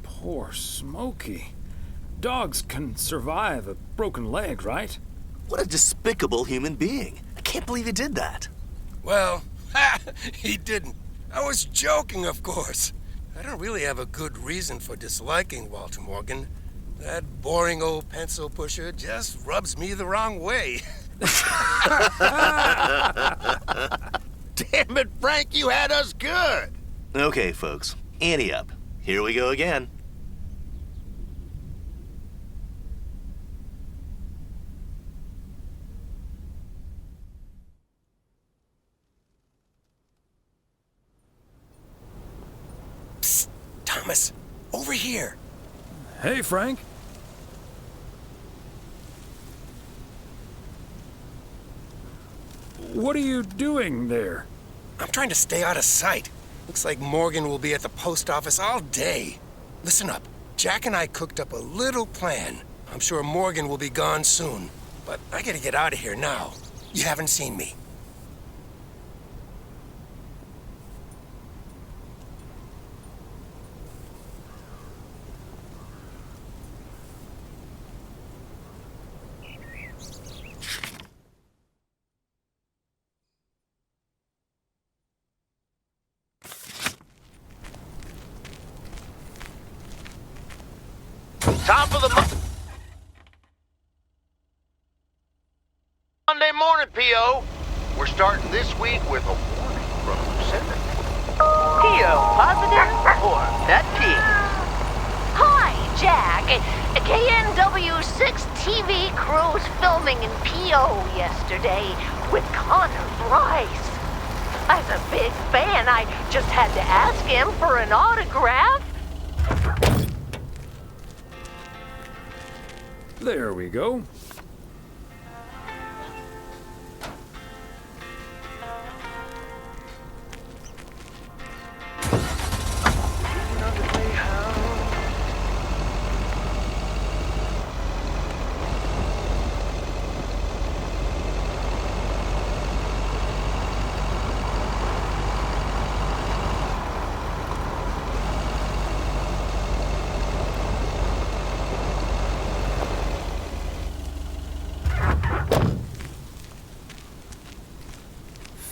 Poor Smokey. Dogs can survive a broken leg, right? What a despicable human being. I can't believe he did that. Well, he didn't. I was joking, of course. I don't really have a good reason for disliking Walter Morgan. That boring old pencil pusher just rubs me the wrong way. Damn it, Frank, you had us good. Okay, folks, ante up. Here we go again. Psst, Thomas, over here. Hey, Frank. What are you doing there? I'm trying to stay out of sight. Looks like Morgan will be at the post office all day. Listen up. Jack and I cooked up a little plan. I'm sure Morgan will be gone soon, but I gotta get out of here now. You haven't seen me. Top of the Monday morning, P.O. We're starting this week with a warning from Lucinda. P.O. positive or pet peeve? Hi, Jack. KNW6 TV crews filming in P.O. yesterday with Connor Bryce. As a big fan, I just had to ask him for an autograph. There we go.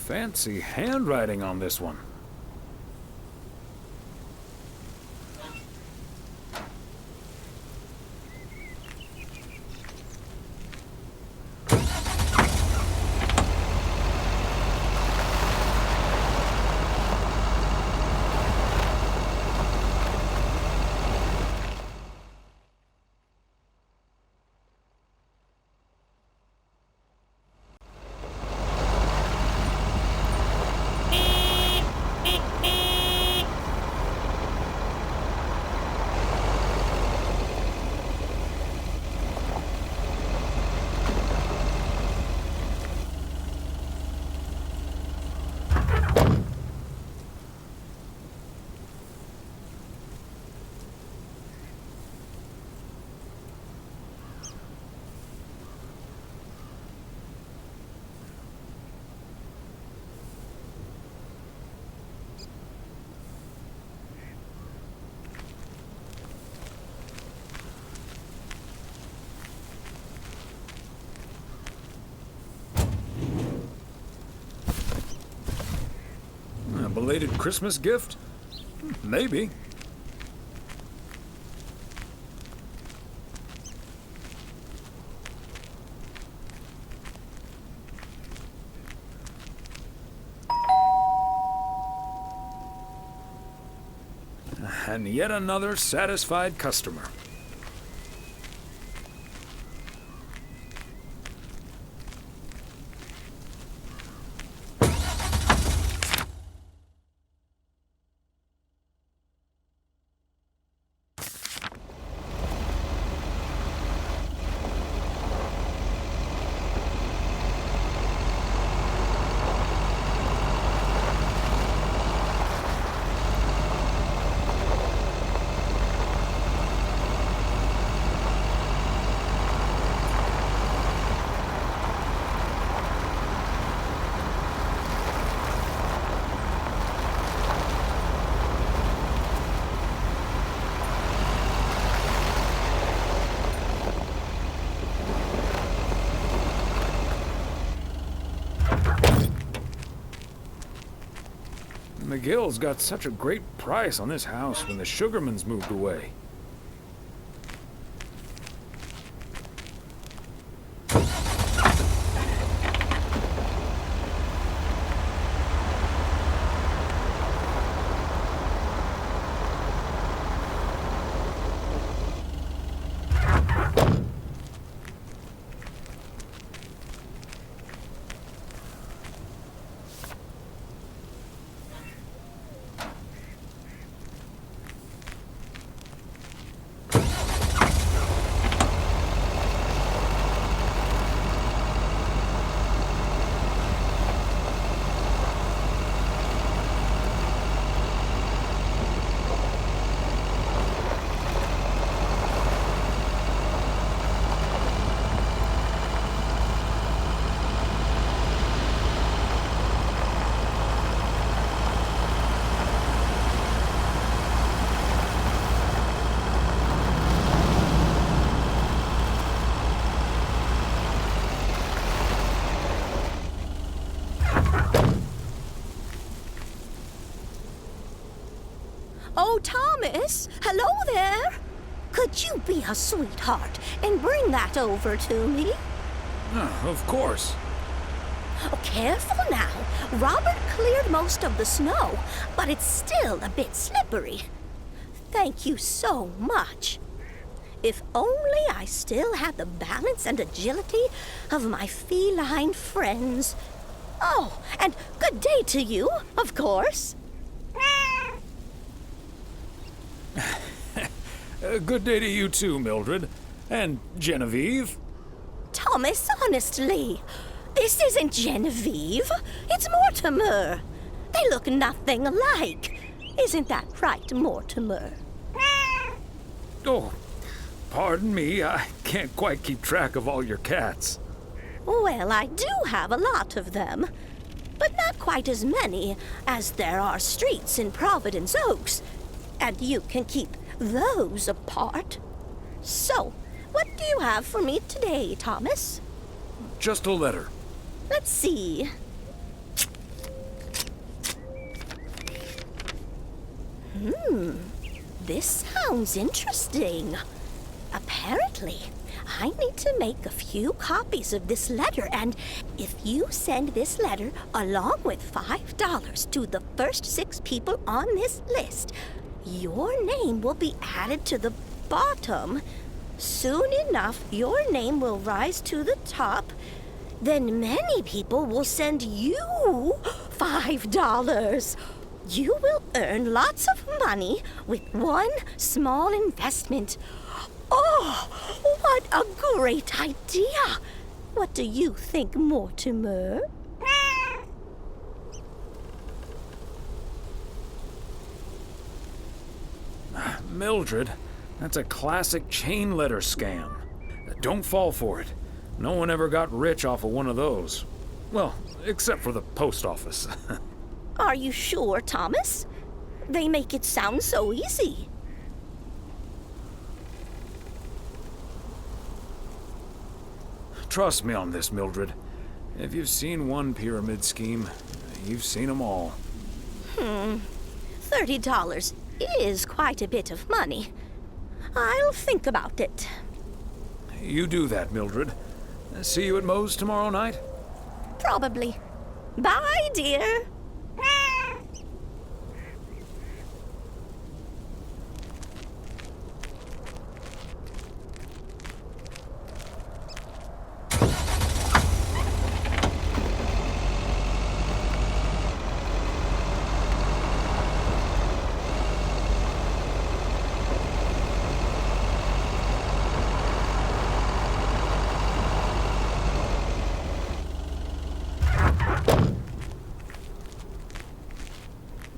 Fancy handwriting on this one. A belated Christmas gift? Maybe. And yet another satisfied customer. McGill's got such a great price on this house when the Sugarmans moved away. Oh, Thomas, hello there. Could you be a sweetheart and bring that over to me? Of course. Oh, careful now. Robert cleared most of the snow, but it's still a bit slippery. Thank you so much. If only I still had the balance and agility of my feline friends. Oh, and good day to you, of course. Good day to you too, Mildred. And Genevieve. Thomas, honestly, this isn't Genevieve. It's Mortimer. They look nothing alike. Isn't that right, Mortimer? Oh, pardon me. I can't quite keep track of all your cats. Well, I do have a lot of them, but not quite as many as there are streets in Providence Oaks, and you can keep those apart. So, what do you have for me today, Thomas? Just a letter. Let's see. This sounds interesting. Apparently, I need to make a few copies of this letter, and if you send this letter along with $5 to the first 6 people on this list, your name will be added to the bottom. Soon enough, your name will rise to the top. Then many people will send you $5. You will earn lots of money with one small investment. Oh, what a great idea! What do you think, Mortimer? Mildred, that's a classic chain letter scam. Don't fall for it. No one ever got rich off of one of those. Well, except for the post office. Are you sure, Thomas? They make it sound so easy. Trust me on this, Mildred. If you've seen one pyramid scheme, you've seen them all. $30 is quite a bit of money. I'll think about it. You do that, Mildred. See you at Moe's tomorrow night? Probably. Bye, dear.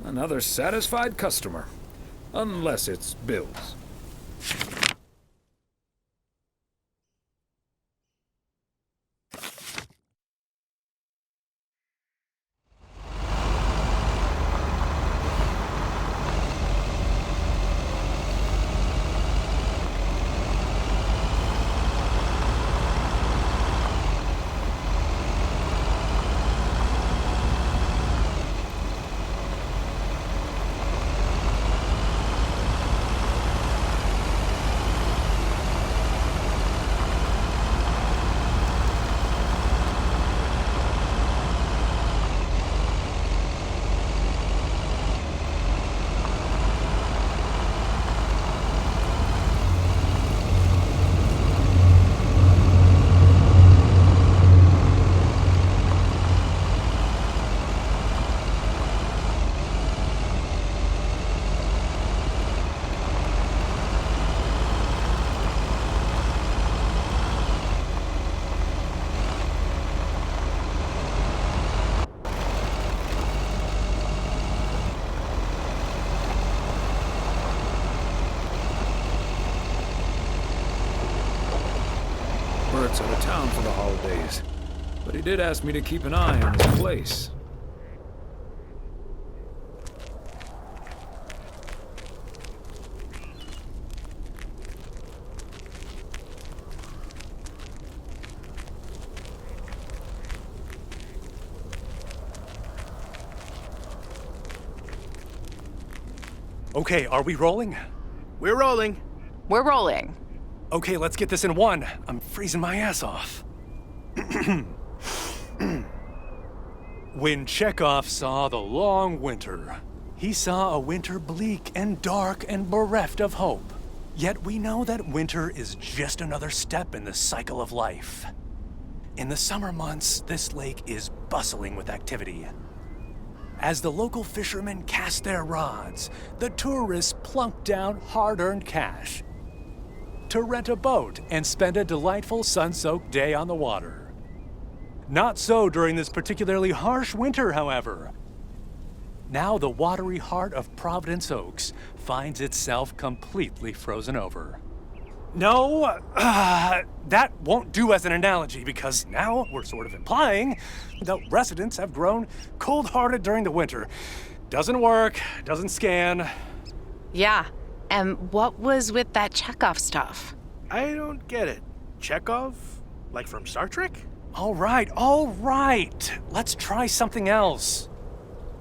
Another satisfied customer. Unless it's Bill's. Bert's out of town for the holidays, but he did ask me to keep an eye on his place. Okay, are we rolling? We're rolling. We're rolling. Okay, let's get this in one. I'm freezing my ass off. When Chekhov saw the long winter, he saw a winter bleak and dark and bereft of hope. Yet we know that winter is just another step in the cycle of life. In the summer months, this lake is bustling with activity. As the local fishermen cast their rods, the tourists plunk down hard-earned cash to rent a boat and spend a delightful sun-soaked day on the water. Not so during this particularly harsh winter, however. Now the watery heart of Providence Oaks finds itself completely frozen over. No, that won't do as an analogy because now we're sort of implying the residents have grown cold-hearted during the winter. Doesn't work, doesn't scan. Yeah, and what was with that Chekhov stuff? I don't get it. Chekhov? Like from Star Trek? All right. Let's try something else.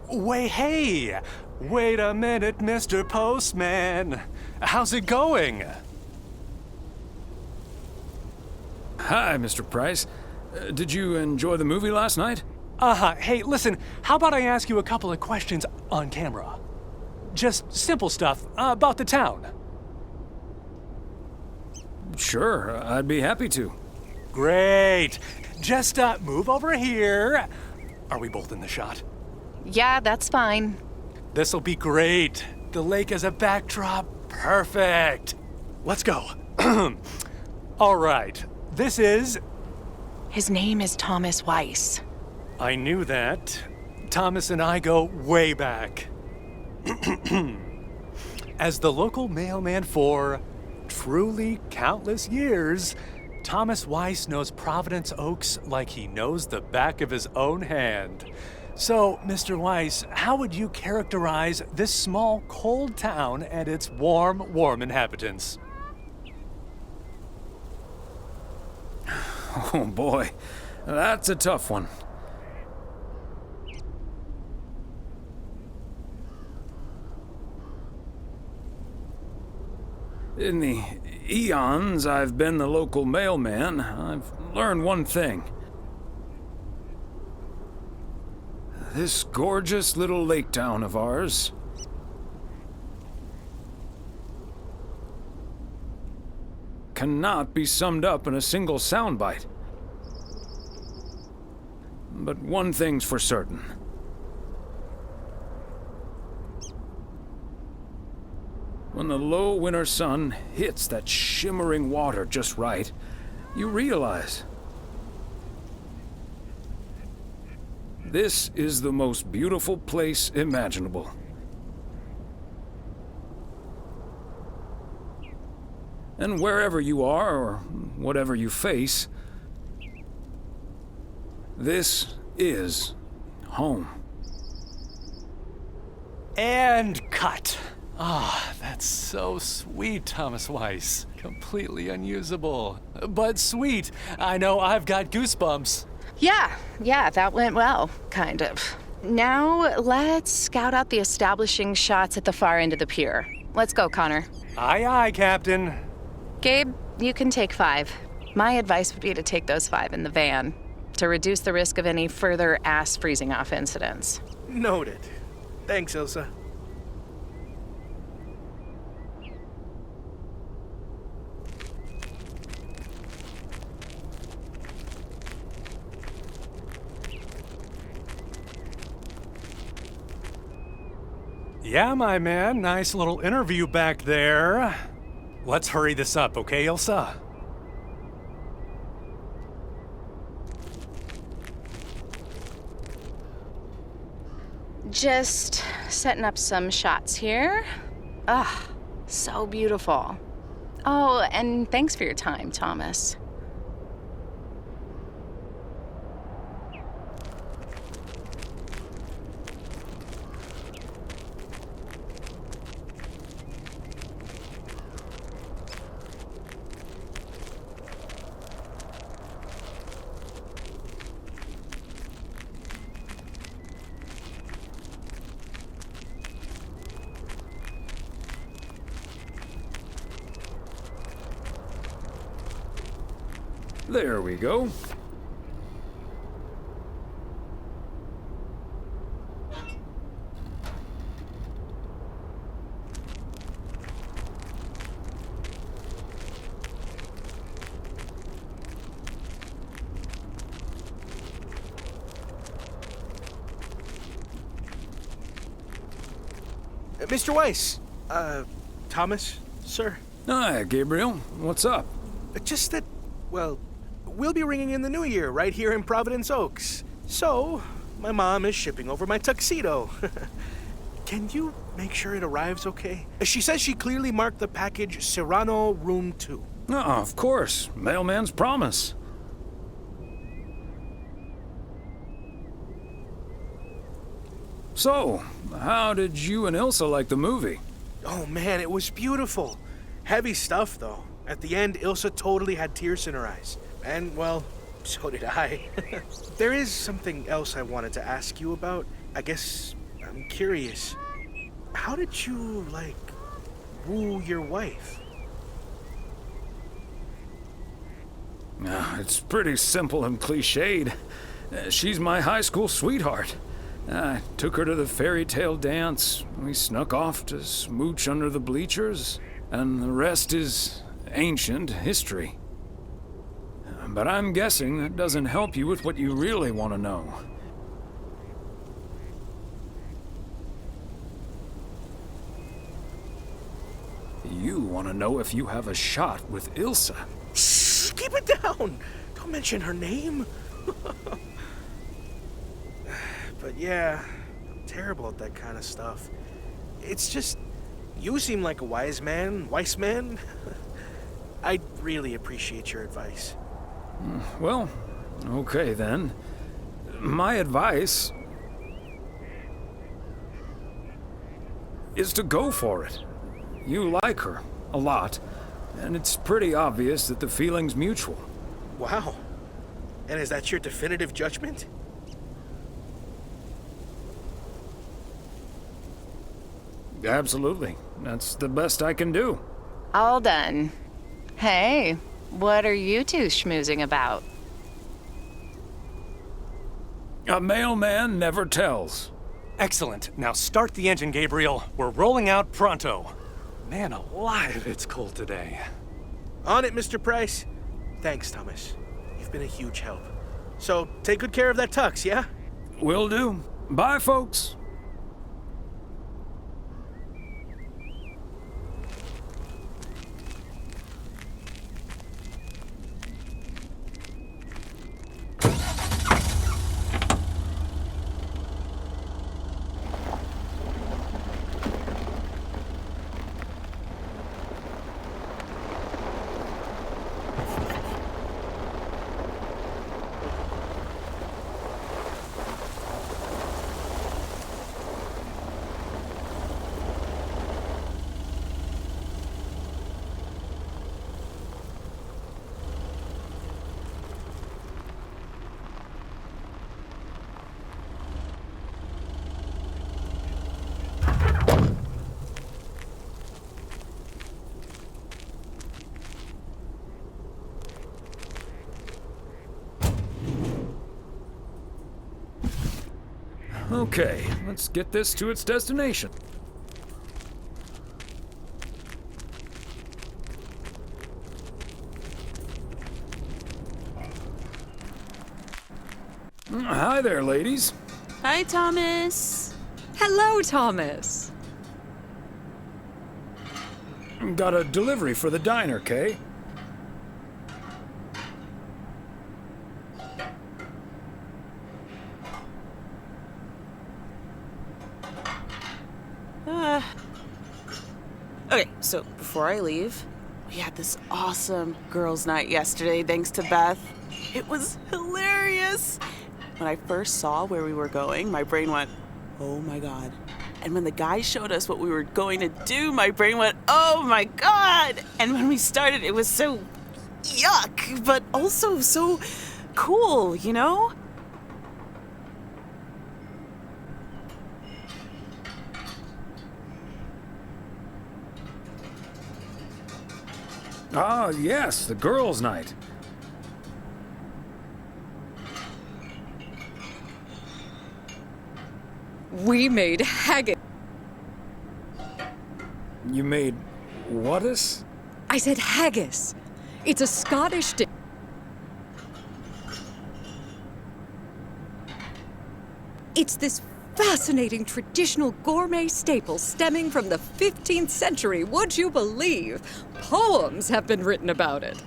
Hey, wait a minute, Mr. Postman. How's it going? Hi, Mr. Price. Did you enjoy the movie last night? Hey, listen, how about I ask you a couple of questions on camera? Just simple stuff about the town. Sure, I'd be happy to. Great. Just move over here. Are we both in the shot? Yeah, that's fine. This'll be great. The lake as a backdrop. Perfect. Let's go. All right. This is... His name is Thomas Weiss. I knew that. Thomas and I go way back. As the local mailman for truly countless years, Thomas Weiss knows Providence Oaks like he knows the back of his own hand. So, Mr. Weiss, how would you characterize this small, cold town and its warm inhabitants? Oh boy, that's a tough one. In the eons I've been the local mailman, I've learned one thing. This gorgeous little lake town of ours cannot be summed up in a single soundbite. But one thing's for certain. When the low winter sun hits that shimmering water just right, you realize this is the most beautiful place imaginable. And wherever you are, or whatever you face, this is home. And cut. That's so sweet, Thomas Weiss. Completely unusable. But sweet. I know I've got goosebumps. Yeah, that went well, kind of. Now, let's scout out the establishing shots at the far end of the pier. Let's go, Connor. Aye, Captain. Gabe, you can take 5. My advice would be to take those 5 in the van to reduce the risk of any further ass freezing off incidents. Noted. Thanks, Ilsa. Yeah, my man. Nice little interview back there. Let's hurry this up, okay, Ilsa? Just setting up some shots here. So beautiful. Oh, and thanks for your time, Thomas. There we go. Mr. Weiss. Thomas, sir. Hi, Gabriel. What's up? Just that, well, we'll be ringing in the new year right here in Providence Oaks. So, my mom is shipping over my tuxedo. Can you make sure it arrives okay? She says she clearly marked the package Serrano Room 2. Oh, of course. Mailman's promise. So, how did you and Ilsa like the movie? Oh man, it was beautiful. Heavy stuff, though. At the end, Ilsa totally had tears in her eyes. And, well, so did I. There is something else I wanted to ask you about. I guess I'm curious. How did you, like, woo your wife? It's pretty simple and cliched. She's my high school sweetheart. I took her to the fairy tale dance. We snuck off to smooch under the bleachers, and the rest is ancient history. But I'm guessing that doesn't help you with what you really want to know. You want to know if you have a shot with Ilsa. Shh, keep it down! Don't mention her name. But yeah, I'm terrible at that kind of stuff. It's just, you seem like a wise man. I'd really appreciate your advice. Well, okay then. My advice is to go for it. You like her a lot, and it's pretty obvious that the feeling's mutual. Wow. And is that your definitive judgment? Absolutely. That's the best I can do. All done. Hey, what are you two schmoozing about? A mailman never tells. Excellent. Now start the engine, Gabriel. We're rolling out pronto. Man alive, it's cold today. On it, Mr. Price. Thanks, Thomas. You've been a huge help. So, take good care of that tux, yeah? Will do. Bye, folks. Okay, let's get this to its destination. Hi there, ladies. Hi, Thomas. Hello, Thomas. Got a delivery for the diner, Kay? Okay, so before I leave, we had this awesome girls' night yesterday thanks to Beth. It was hilarious. When I first saw where we were going, my brain went, oh my God. And when the guys showed us what we were going to do, my brain went, oh my God. And when we started, it was so yuck, but also so cool, you know? Ah, yes, the girls' night. We made haggis. You made what-us? I said haggis. It's a Scottish dish. It's this fascinating traditional gourmet staple stemming from the 15th century. Would you believe? Poems have been written about it.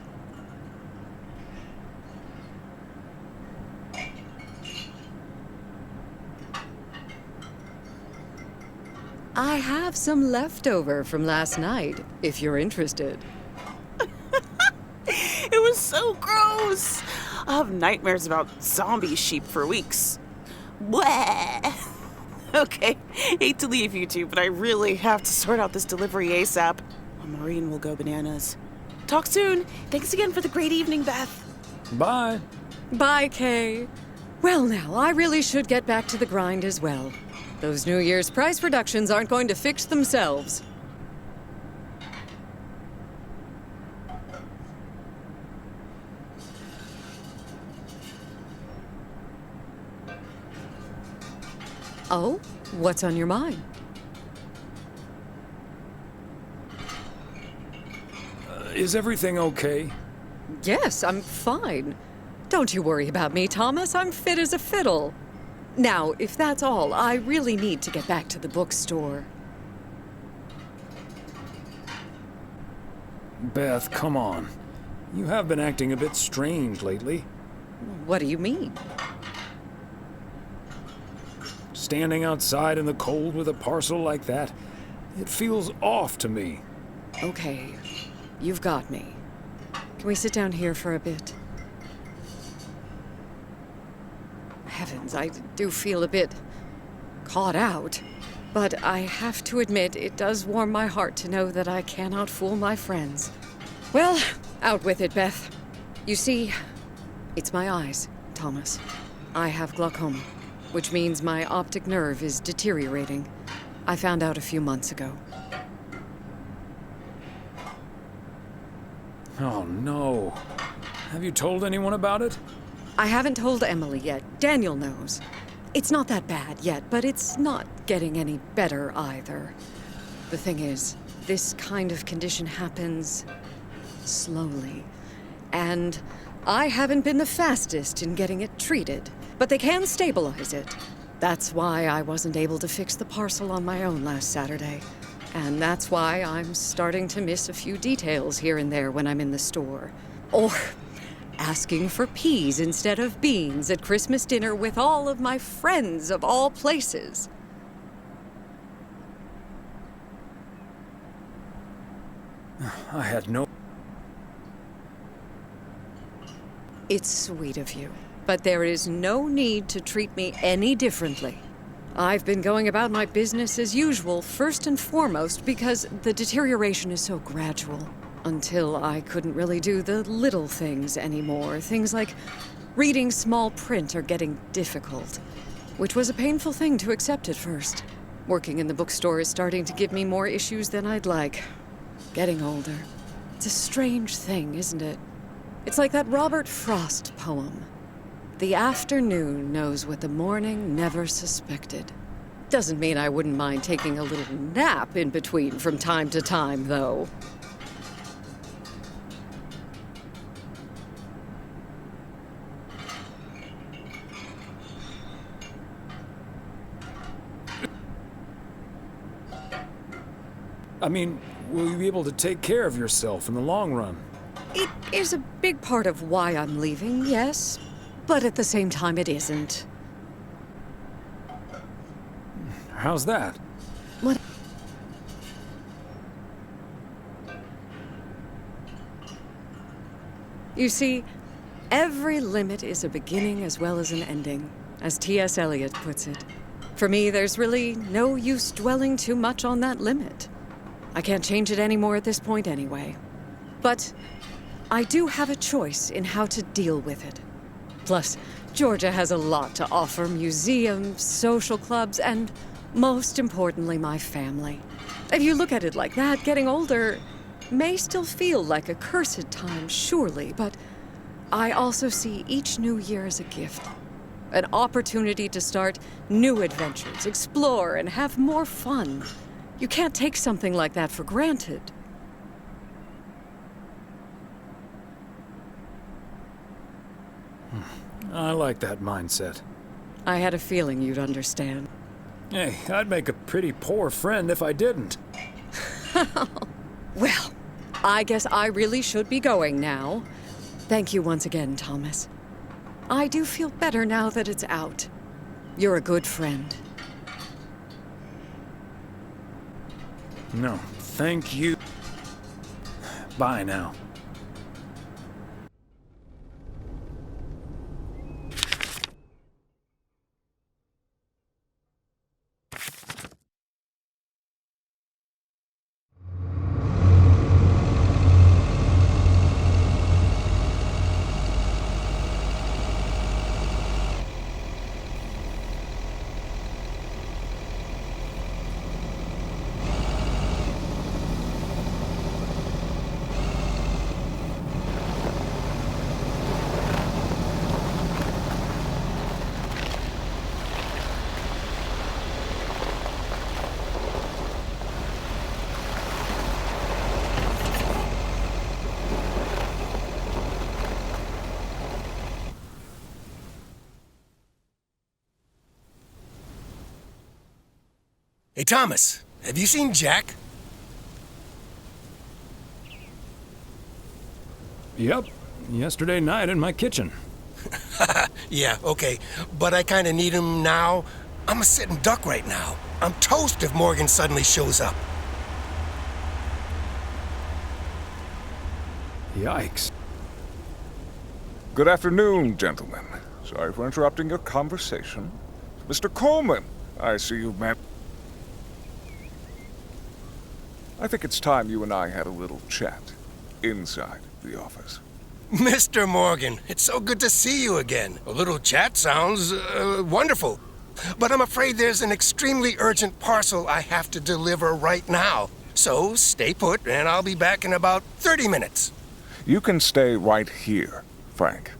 I have some leftover from last night, if you're interested. It was so gross. I'll have nightmares about zombie sheep for weeks. Bleh. Okay, hate to leave you two, but I really have to sort out this delivery ASAP. Or Maureen will go bananas. Talk soon. Thanks again for the great evening, Beth. Bye. Bye, Kay. Well, now, I really should get back to the grind as well. Those New Year's price reductions aren't going to fix themselves. Oh, what's on your mind? Is everything okay? Yes, I'm fine. Don't you worry about me, Thomas. I'm fit as a fiddle. Now, if that's all, I really need to get back to the bookstore. Beth, come on. You have been acting a bit strange lately. What do you mean? Standing outside in the cold with a parcel like that, it feels off to me. Okay, you've got me. Can we sit down here for a bit? Heavens, I do feel a bit caught out. But I have to admit, it does warm my heart to know that I cannot fool my friends. Well, out with it, Beth. You see, it's my eyes, Thomas. I have glaucoma, which means my optic nerve is deteriorating. I found out a few months ago. Oh, no. Have you told anyone about it? I haven't told Emily yet. Daniel knows. It's not that bad yet, but it's not getting any better either. The thing is, this kind of condition happens slowly. And I haven't been the fastest in getting it treated, but they can stabilize it. That's why I wasn't able to fix the parcel on my own last Saturday. And that's why I'm starting to miss a few details here and there when I'm in the store. Or asking for peas instead of beans at Christmas dinner with all of my friends of all places. I had no... It's sweet of you, but there is no need to treat me any differently. I've been going about my business as usual, first and foremost, because the deterioration is so gradual. Until I couldn't really do the little things anymore. Things like reading small print are getting difficult, which was a painful thing to accept at first. Working in the bookstore is starting to give me more issues than I'd like. Getting older. It's a strange thing, isn't it? It's like that Robert Frost poem. The afternoon knows what the morning never suspected. Doesn't mean I wouldn't mind taking a little nap in between from time to time, though. I mean, will you be able to take care of yourself in the long run? It is a big part of why I'm leaving, yes. But at the same time, it isn't. How's that? What? You see, every limit is a beginning as well as an ending, as T.S. Eliot puts it. For me, there's really no use dwelling too much on that limit. I can't change it anymore at this point anyway. But I do have a choice in how to deal with it. Plus, Georgia has a lot to offer: museums, social clubs, and most importantly, my family. If you look at it like that, getting older may still feel like a cursed time, surely, but I also see each new year as a gift. An opportunity to start new adventures, explore, and have more fun. You can't take something like that for granted. I like that mindset. I had a feeling you'd understand. Hey, I'd make a pretty poor friend if I didn't. Well, I guess I really should be going now. Thank you once again, Thomas. I do feel better now that it's out. You're a good friend. No, thank you. Bye now. Hey, Thomas, have you seen Jack? Yep, yesterday night in my kitchen. Yeah, okay, but I kind of need him now. I'm a sitting duck right now. I'm toast if Morgan suddenly shows up. Yikes. Good afternoon, gentlemen. Sorry for interrupting your conversation. Mr. Coleman, I see you've met. I think it's time you and I had a little chat inside the office. Mr. Morgan, it's so good to see you again. A little chat sounds wonderful. But I'm afraid there's an extremely urgent parcel I have to deliver right now. So stay put, and I'll be back in about 30 minutes. You can stay right here, Frank.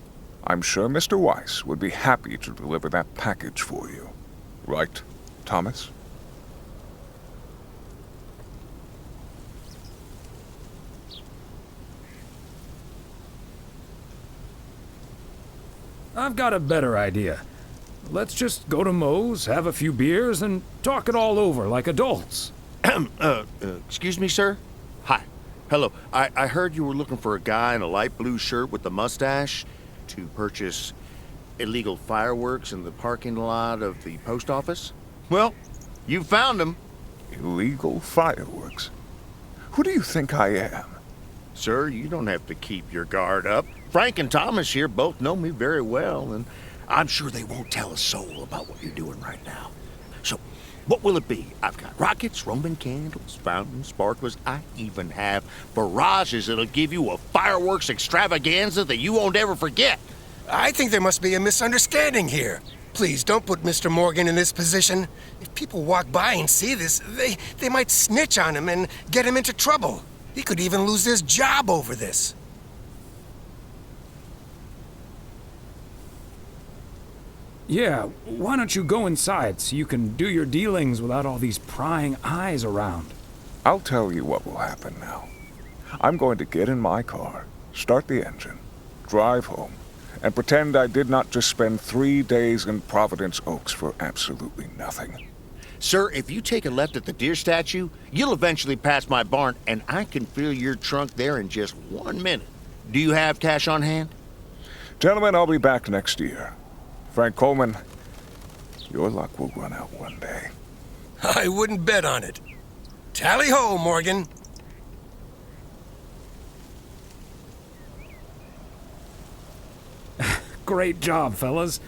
I'm sure Mr. Weiss would be happy to deliver that package for you. Right, Thomas? I've got a better idea. Let's just go to Moe's, have a few beers, and talk it all over like adults. Excuse me, sir? Hi. Hello. I heard you were looking for a guy in a light blue shirt with a mustache to purchase illegal fireworks in the parking lot of the post office? Well, you found him. Illegal fireworks? Who do you think I am? Sir, you don't have to keep your guard up. Frank and Thomas here both know me very well, and I'm sure they won't tell a soul about what you're doing right now. So, what will it be? I've got rockets, Roman candles, fountains, sparklers. I even have barrages that'll give you a fireworks extravaganza that you won't ever forget. I think there must be a misunderstanding here. Please, don't put Mr. Morgan in this position. If people walk by and see this, they might snitch on him and get him into trouble. He could even lose his job over this. Yeah, why don't you go inside so you can do your dealings without all these prying eyes around? I'll tell you what will happen now. I'm going to get in my car, start the engine, drive home, and pretend I did not just spend 3 days in Providence Oaks for absolutely nothing. Sir, if you take a left at the deer statue, you'll eventually pass my barn, and I can fill your trunk there in just 1 minute. Do you have cash on hand? Gentlemen, I'll be back next year. Frank Coleman, your luck will run out one day. I wouldn't bet on it. Tally-ho, Morgan. Great job, fellas.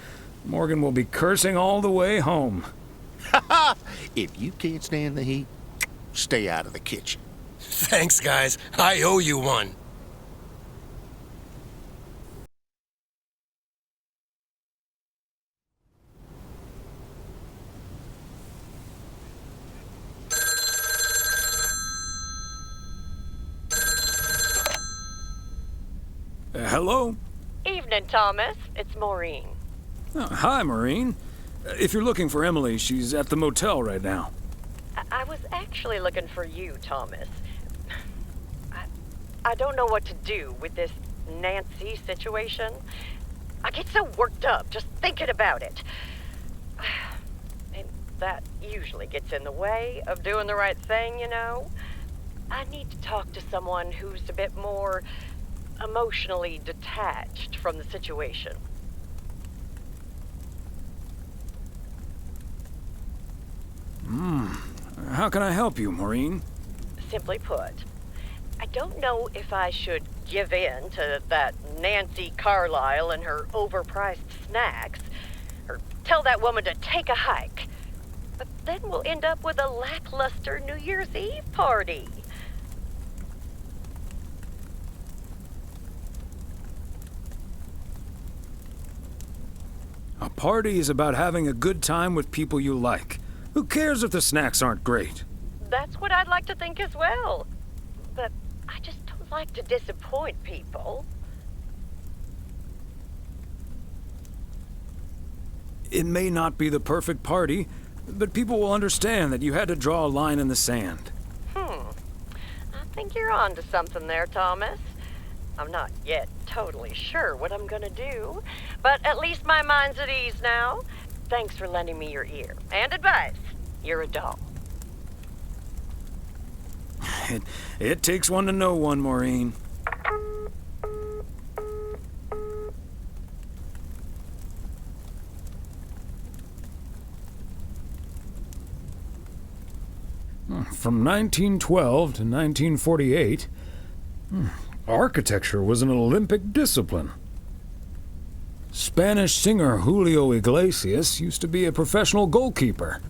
Morgan will be cursing all the way home. If you can't stand the heat, stay out of the kitchen. Thanks, guys. I owe you one. Hello? Evening, Thomas. It's Maureen. Oh, hi, Maureen. If you're looking for Emily, she's at the motel right now. I was actually looking for you, Thomas. I don't know what to do with this Nancy situation. I get so worked up just thinking about it. And that usually gets in the way of doing the right thing, you know? I need to talk to someone who's a bit more emotionally detached from the situation. How can I help you, Maureen? Simply put, I don't know if I should give in to that Nancy Carlisle and her overpriced snacks, or tell that woman to take a hike. But then we'll end up with a lackluster New Year's Eve party. A party is about having a good time with people you like. Who cares if the snacks aren't great? That's what I'd like to think as well. But I just don't like to disappoint people. It may not be the perfect party, but people will understand that you had to draw a line in the sand. I think you're on to something there, Thomas. I'm not yet totally sure what I'm gonna do, but at least my mind's at ease now. Thanks for lending me your ear and advice. You're a doll. It takes one to know one, Maureen. From 1912 to 1948, architecture was an Olympic discipline. Spanish singer Julio Iglesias used to be a professional goalkeeper.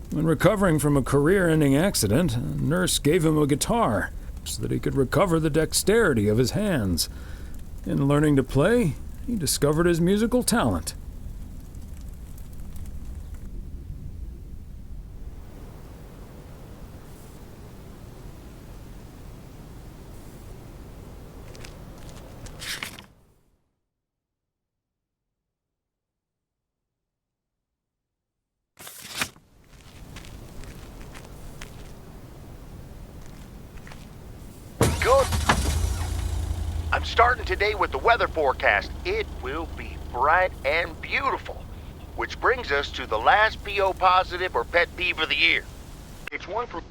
When recovering from a career-ending accident, a nurse gave him a guitar so that he could recover the dexterity of his hands. In learning to play, he discovered his musical talent. Good. I'm starting today with the weather forecast. It will be bright and beautiful. Which brings us to the last PO positive or pet peeve of the year. It's one from...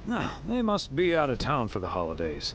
No, they must be out of town for the holidays.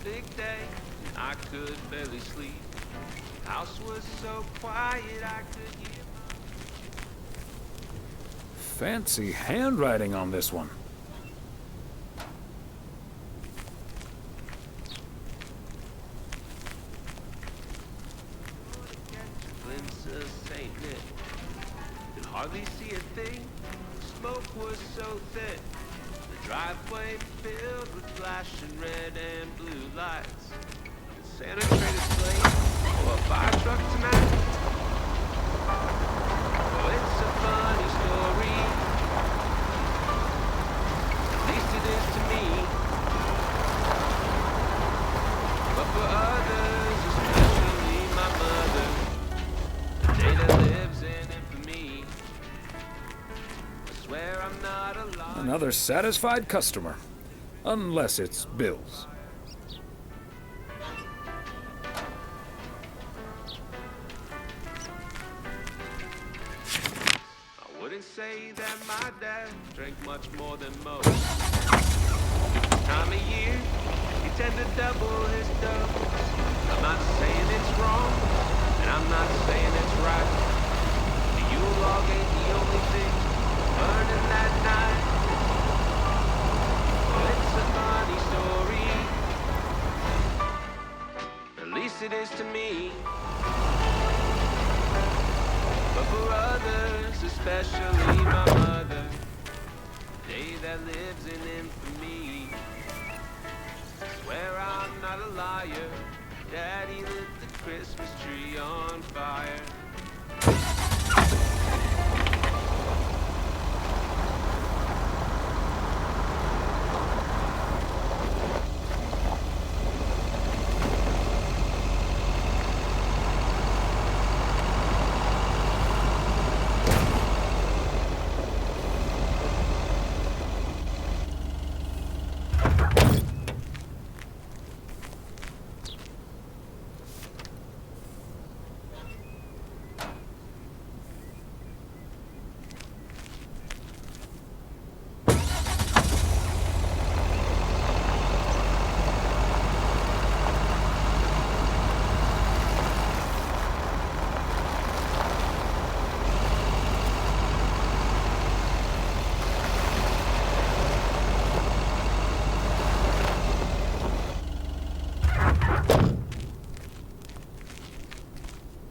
big day, and I could barely sleep. House was so quiet I could hear. Fancy handwriting on this one. Glimpse of St. Nick. Could hardly see a thing. Smoke was so thick. The driveway filled with flashing red and blue lights. Santa traded flame or a fire truck tonight. Oh, it's a funny story. At least it is to me. But for others, especially my mother, the day that lives in infamy. I swear I'm not alive. Another satisfied customer. Unless it's Bill's. I wouldn't say that my dad drank much more than most. Time of year, he tend to double his dose. I'm not saying it's wrong, and I'm not saying it's right. The Yule log ain't the only thing burning that night. Well, it's a funny story. At least it is to me. But for others, especially my mother, day that lives in infamy. Swear I'm not a liar. Daddy lit the Christmas tree on fire.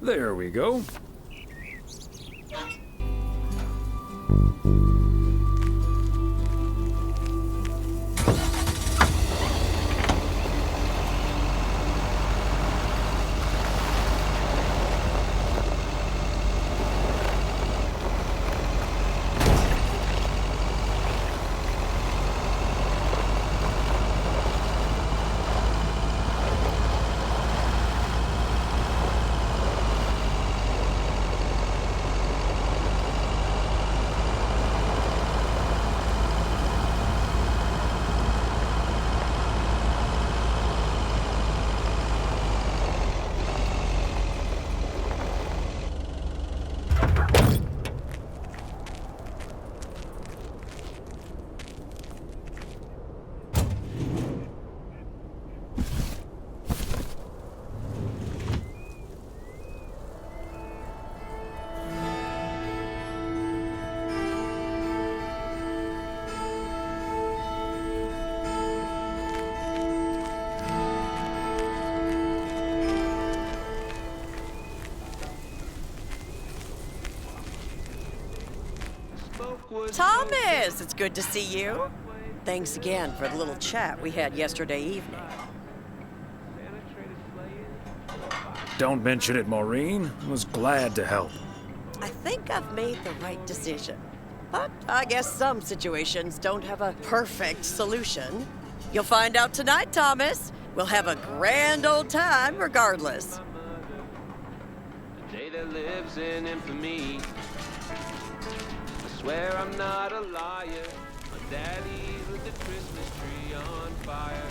There we go. Thomas, it's good to see you. Thanks again for the little chat we had yesterday evening. Don't mention it, Maureen. Was glad to help. I think I've made the right decision. But I guess some situations don't have a perfect solution. You'll find out tonight, Thomas. We'll have a grand old time regardless. The day that lives in infamy. I swear I'm not a liar. My daddy lit the Christmas tree on fire.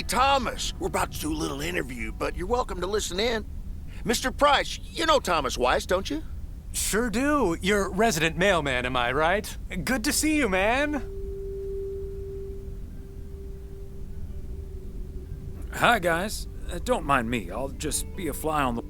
Hey, Thomas. We're about to do a little interview, but you're welcome to listen in. Mr. Price, you know Thomas Weiss, don't you? Sure do. You're resident mailman, am I right? Good to see you, man. Hi, guys. Don't mind me. I'll just be a fly on the...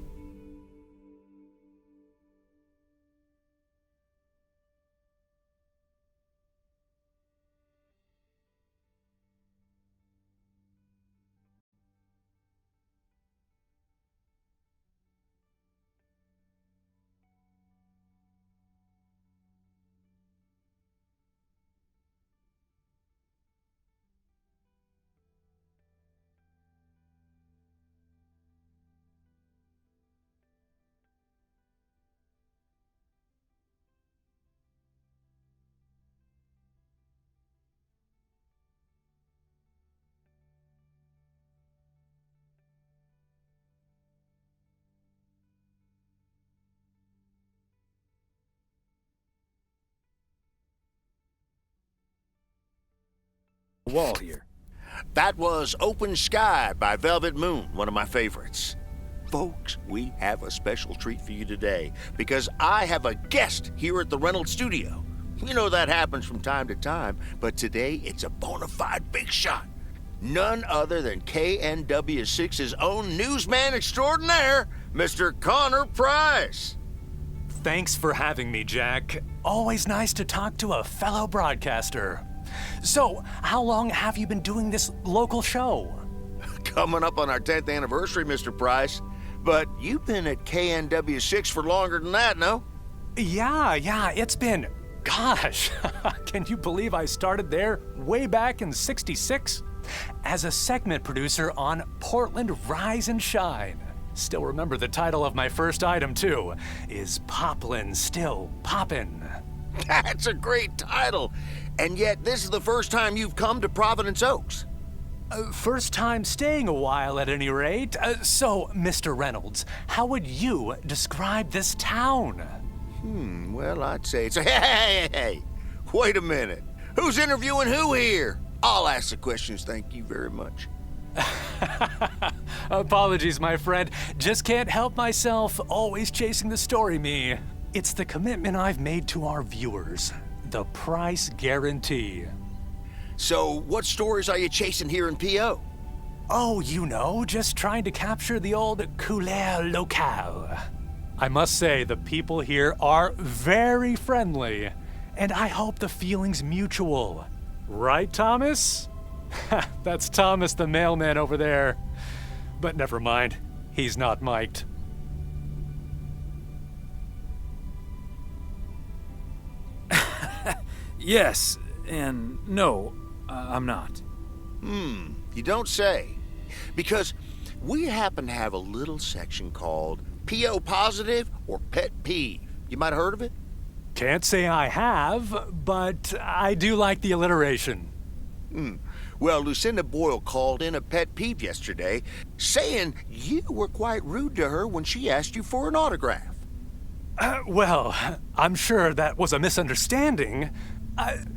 wall here. That was Open Sky by Velvet Moon, one of my favorites. Folks, we have a special treat for you today because I have a guest here at the Reynolds studio. You know that happens from time to time, but today it's a bona fide big shot. None other than KNW6's own newsman extraordinaire, Mr. Connor Price. Thanks for having me, Jack. Always nice to talk to a fellow broadcaster. So, how long have you been doing this local show? Coming up on our 10th anniversary, Mr. Price. But you've been at KNW6 for longer than that, no? Yeah, it's been... Gosh, can you believe I started there way back in '66? As a segment producer on Portland Rise and Shine. Still remember the title of my first item, too. Is Poplin Still Poppin'? That's a great title. And yet, this is the first time you've come to Providence Oaks. First time staying a while, at any rate. So, Mr. Reynolds, how would you describe this town? Well, I'd say it's a... Hey! Wait a minute. Who's interviewing who here? I'll ask the questions, thank you very much. Apologies, my friend. Just can't help myself, always chasing the story me. It's the commitment I've made to our viewers. The price guarantee. So, what stories are you chasing here in P.O.? Oh, you know, just trying to capture the old couleur locale. I must say, the people here are very friendly, and I hope the feeling's mutual. Right, Thomas? That's Thomas the mailman over there. But never mind, he's not mic'd. Yes, and no, I'm not. You don't say. Because we happen to have a little section called P.O. Positive or Pet Peeve. You might have heard of it? Can't say I have, but I do like the alliteration. Well, Lucinda Boyle called in a pet peeve yesterday, saying you were quite rude to her when she asked you for an autograph. Well, I'm sure that was a misunderstanding.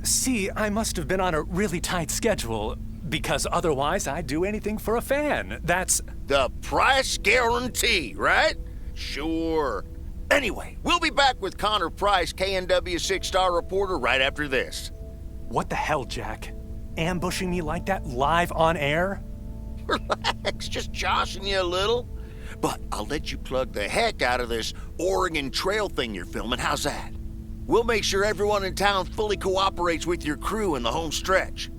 See, I must have been on a really tight schedule, because otherwise I'd do anything for a fan. That's... The price guarantee, right? Sure. Anyway, we'll be back with Connor Price, KNW 6-star reporter, right after this. What the hell, Jack? Ambushing me like that live on air? Relax, just joshing you a little. But I'll let you plug the heck out of this Oregon Trail thing you're filming. How's that? We'll make sure everyone in town fully cooperates with your crew in the home stretch.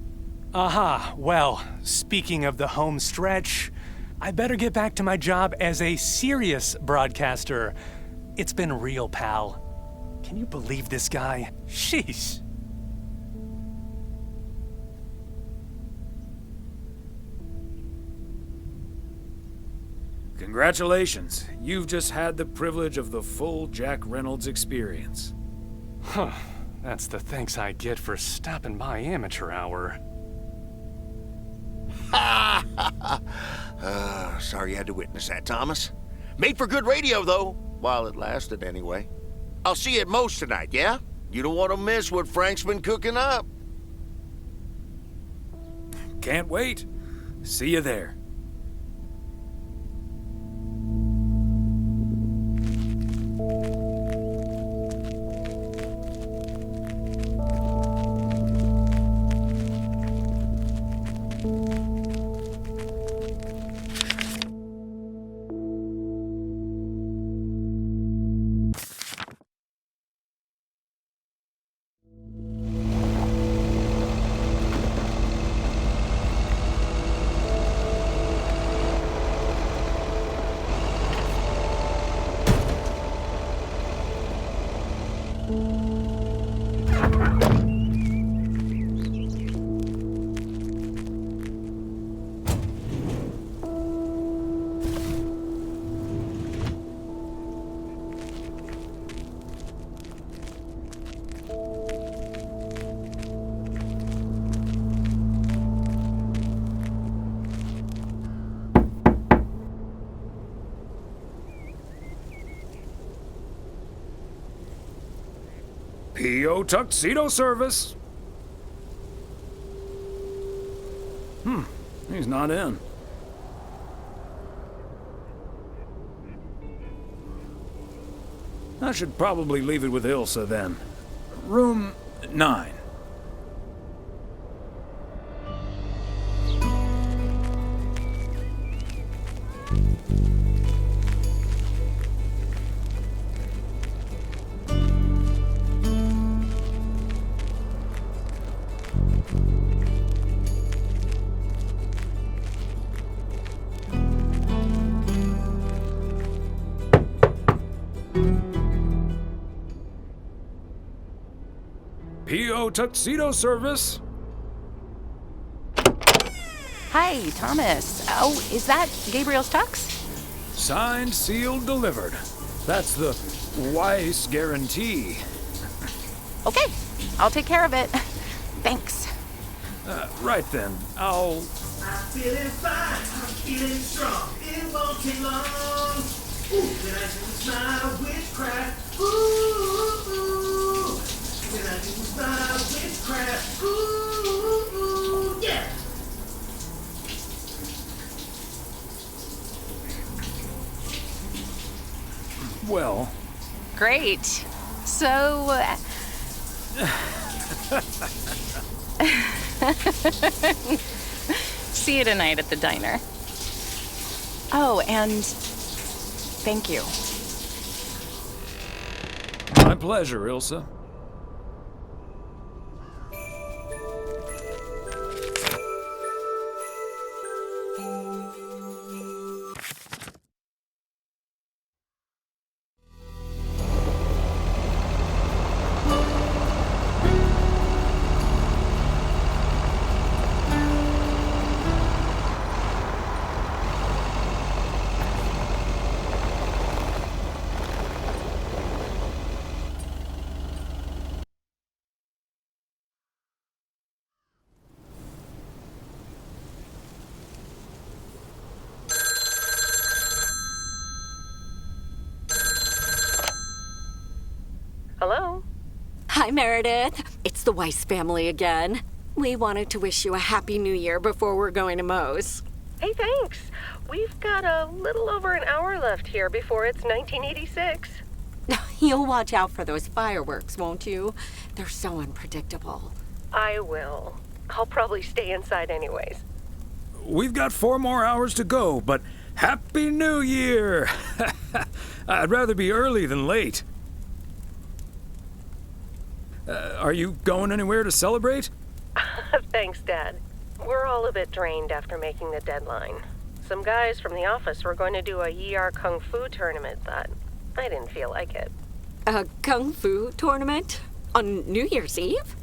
Well, speaking of the home stretch, I better get back to my job as a serious broadcaster. It's been real, pal. Can you believe this guy? Sheesh. Congratulations. You've just had the privilege of the full Jack Reynolds experience. Huh. That's the thanks I get for stopping by amateur hour. Sorry you had to witness that, Thomas. Made for good radio, though, while it lasted anyway. I'll see you at Moe's tonight, yeah? You don't want to miss what Frank's been cooking up. Can't wait. See you there. P.O. Tuxedo Service. He's not in. I should probably leave it with Ilsa then. Room 9. P.O. Tuxedo Service. Hi, Thomas. Oh, is that Gabriel's tux? Signed, sealed, delivered. That's the Weiss guarantee. Okay, I'll take care of it. Thanks. Right then, I'll... I'm feeling fine, I'm feeling strong. It won't take long. Ooh, when I use my witchcraft. Ooh, when I use my witchcraft. Ooh, yeah. Well... Great. So... See you tonight at the diner. Oh, and thank you. My pleasure, Ilsa. Hello? Hi, Meredith. It's the Weiss family again. We wanted to wish you a happy new year before we're going to Moe's. Hey, thanks. We've got a little over an hour left here before it's 1986. You'll watch out for those fireworks, won't you? They're so unpredictable. I will. I'll probably stay inside anyways. We've got 4 more hours to go, but Happy New Year! I'd rather be early than late. Are you going anywhere to celebrate? Thanks, Dad. We're all a bit drained after making the deadline. Some guys from the office were going to do a ER Kung Fu tournament, but I didn't feel like it. A Kung Fu tournament? On New Year's Eve?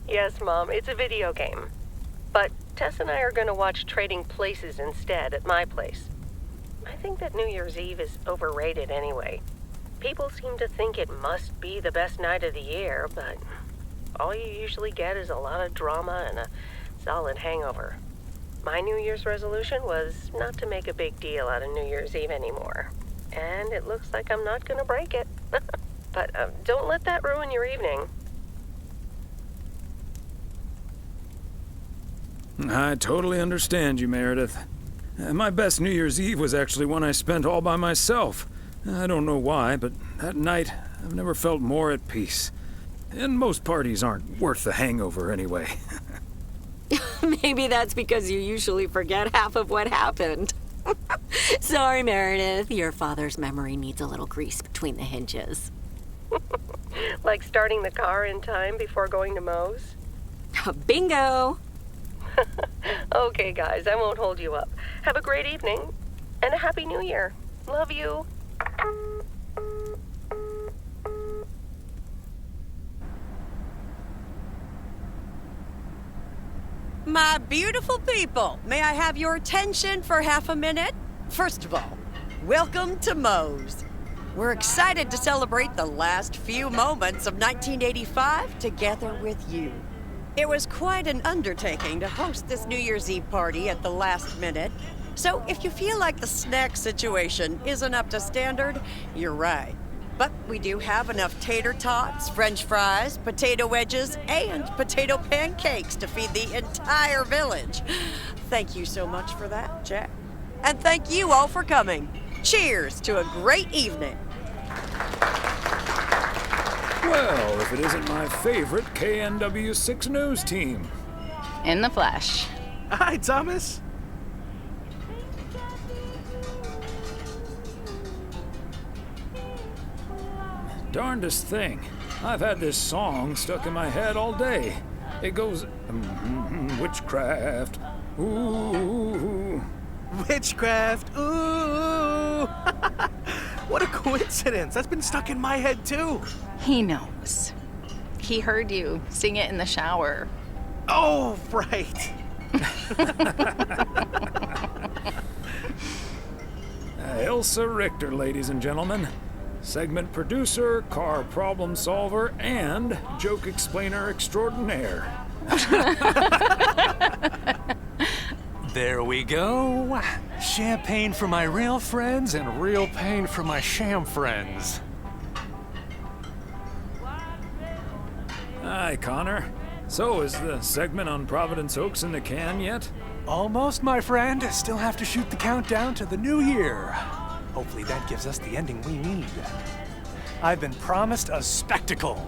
Yes, Mom, it's a video game. But Tess and I are going to watch Trading Places instead at my place. I think that New Year's Eve is overrated anyway. People seem to think it must be the best night of the year, but all you usually get is a lot of drama and a solid hangover. My New Year's resolution was not to make a big deal out of New Year's Eve anymore. And it looks like I'm not going to break it. But don't let that ruin your evening. I totally understand you, Meredith. My best New Year's Eve was actually one I spent all by myself. I don't know why, but that night I've never felt more at peace. And most parties aren't worth the hangover anyway. Maybe that's because you usually forget half of what happened. Sorry, Meredith. Your father's memory needs a little grease between the hinges. Like starting the car in time before going to Moe's? Bingo! Okay, guys, I won't hold you up. Have a great evening and a happy new year. Love you. My beautiful people, may I have your attention for half a minute? First of all, welcome to Moe's. We're excited to celebrate the last few moments of 1985 together with you. It was quite an undertaking to host this New Year's Eve party at the last minute. So if you feel like the snack situation isn't up to standard, you're right. But we do have enough tater tots, french fries, potato wedges, and potato pancakes to feed the entire village. Thank you so much for that, Jack. And thank you all for coming. Cheers to a great evening. Well, if it isn't my favorite KNW6 news team. In the flesh. Hi, Thomas. Darndest thing. I've had this song stuck in my head all day. It goes, witchcraft, ooh. Witchcraft, ooh. What a coincidence. That's been stuck in my head, too. He knows. He heard you sing it in the shower. Oh, right. Elsa Richter, ladies and gentlemen. Segment producer, car problem solver, and joke explainer extraordinaire. There we go. Champagne for my real friends and real pain for my sham friends. Hi, Connor. So, is the segment on Providence Oaks in the can yet? Almost, my friend. Still have to shoot the countdown to the new year. Hopefully that gives us the ending we need. I've been promised a spectacle.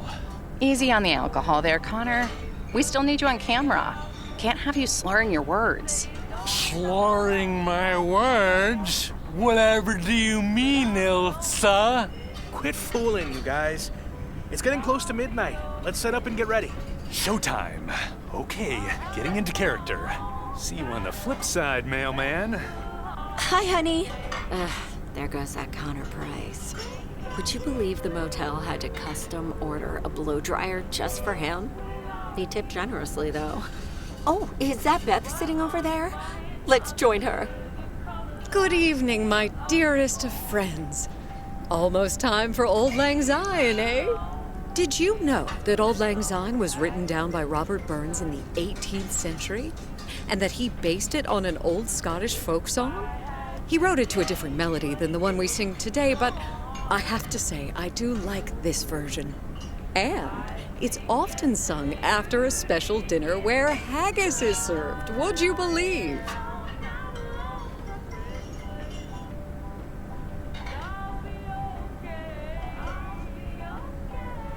Easy on the alcohol there, Connor. We still need you on camera. Can't have you slurring your words. Slurring my words? Whatever do you mean, Elsa? Quit fooling, you guys. It's getting close to midnight. Let's set up and get ready. Showtime. Okay, getting into character. See you on the flip side, mailman. Hi, honey. There goes that Connor Price. Would you believe the motel had to custom order a blow dryer just for him? He tipped generously, though. Oh, is that Beth sitting over there? Let's join her. Good evening, my dearest of friends. Almost time for Auld Lang Syne, eh? Did you know that Auld Lang Syne was written down by Robert Burns in the 18th century? And that he based it on an old Scottish folk song? He wrote it to a different melody than the one we sing today, but I have to say, I do like this version. And it's often sung after a special dinner where haggis is served, would you believe?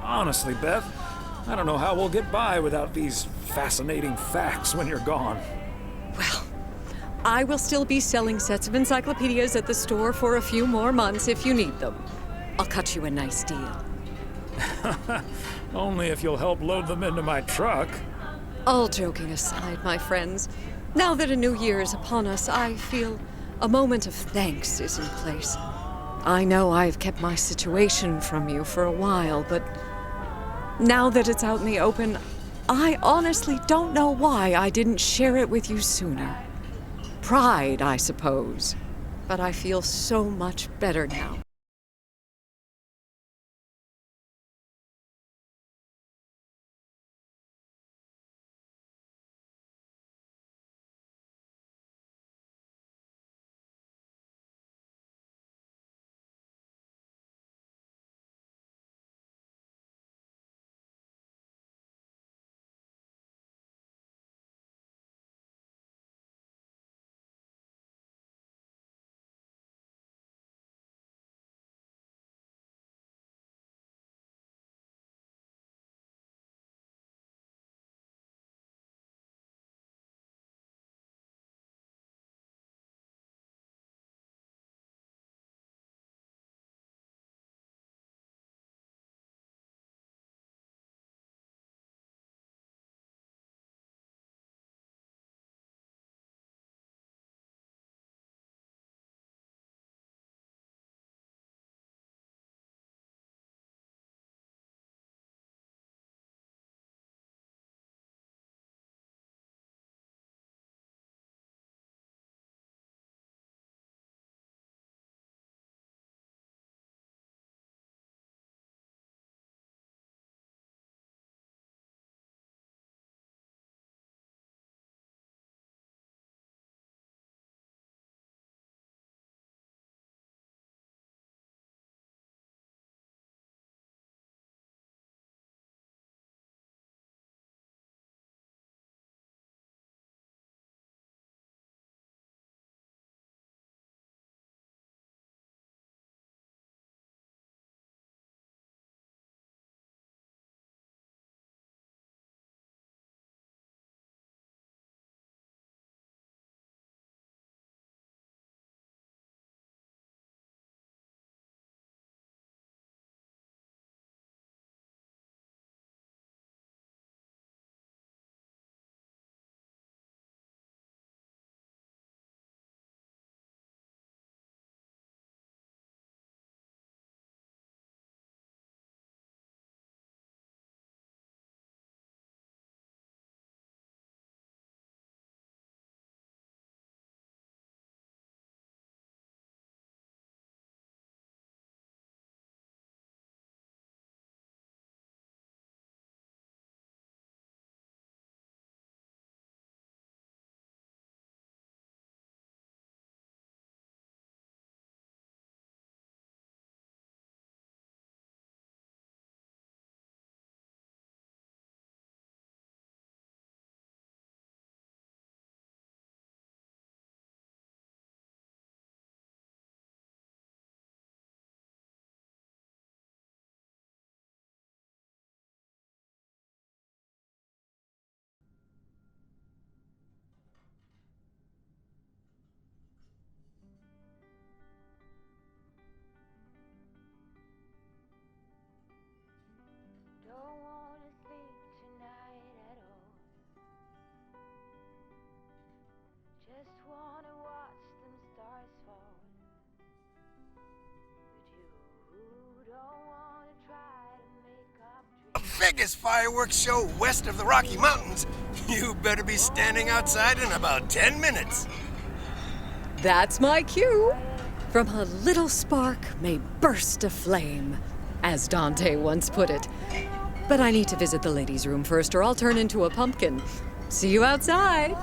Honestly, Beth, I don't know how we'll get by without these fascinating facts when you're gone. Well, I will still be selling sets of encyclopedias at the store for a few more months if you need them. I'll cut you a nice deal. Only if you'll help load them into my truck. All joking aside, my friends, now that a new year is upon us, I feel a moment of thanks is in place. I know I've kept my situation from you for a while, but now that it's out in the open, I honestly don't know why I didn't share it with you sooner. Pride, I suppose. But I feel so much better now. biggest fireworks show west of the Rocky Mountains. You better be standing outside in about 10 minutes. That's my cue. From a little spark may burst a flame, as Dante once put it. But I need to visit the ladies' room first, or I'll turn into a pumpkin. See you outside.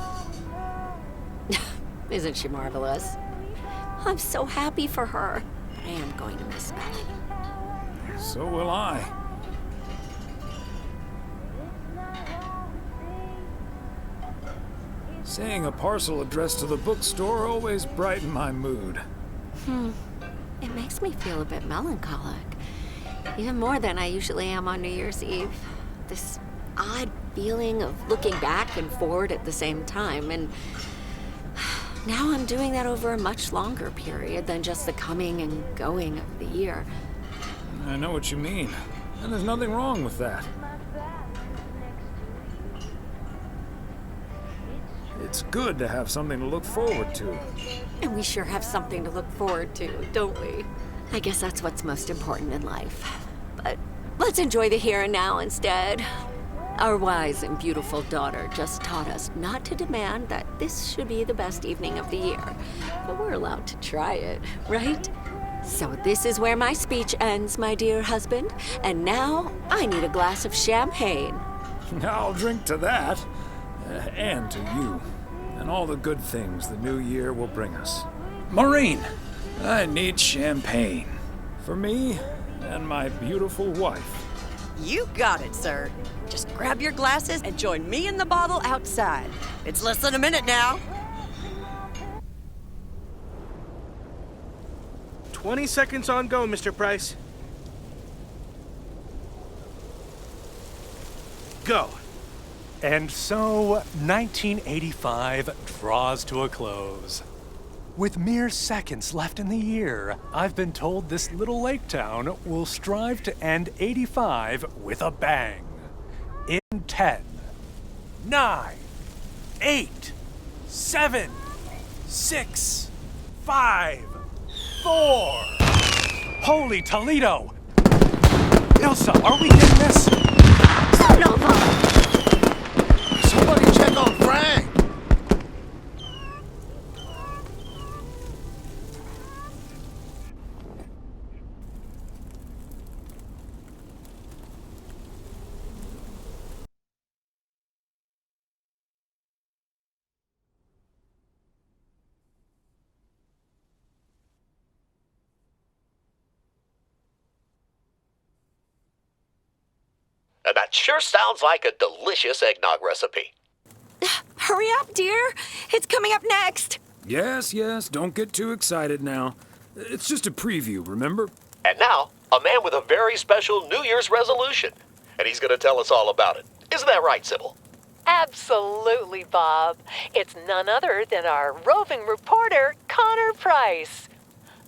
Isn't she marvelous? I'm so happy for her. But I am going to miss Melanie. So will I. Seeing a parcel addressed to the bookstore always brightened my mood. It makes me feel a bit melancholic. Even more than I usually am on New Year's Eve. This odd feeling of looking back and forward at the same time. And now I'm doing that over a much longer period than just the coming and going of the year. I know what you mean, and there's nothing wrong with that. It's good to have something to look forward to. And we sure have something to look forward to, don't we? I guess that's what's most important in life. But let's enjoy the here and now instead. Our wise and beautiful daughter just taught us not to demand that this should be the best evening of the year. But we're allowed to try it, right? So this is where my speech ends, my dear husband. And now I need a glass of champagne. I'll drink to that, and to you, and all the good things the new year will bring us. Maureen, I need champagne. For me and my beautiful wife. You got it, sir. Just grab your glasses and join me in the bottle outside. It's less than a minute now. 20 seconds on go, Mr. Price. Go. And so, 1985 draws to a close. With mere seconds left in the year, I've been told this little lake town will strive to end 85 with a bang. In 10, 9, 8, 7, 6, 5, 4. Holy Toledo! Ilsa, are we getting this? Somebody check on Frank! That sure sounds like a delicious eggnog recipe. Hurry up, dear. It's coming up next. Yes, don't get too excited now. It's just a preview, remember? And now, a man with a very special New Year's resolution. And he's going to tell us all about it. Isn't that right, Sybil? Absolutely, Bob. It's none other than our roving reporter, Connor Price.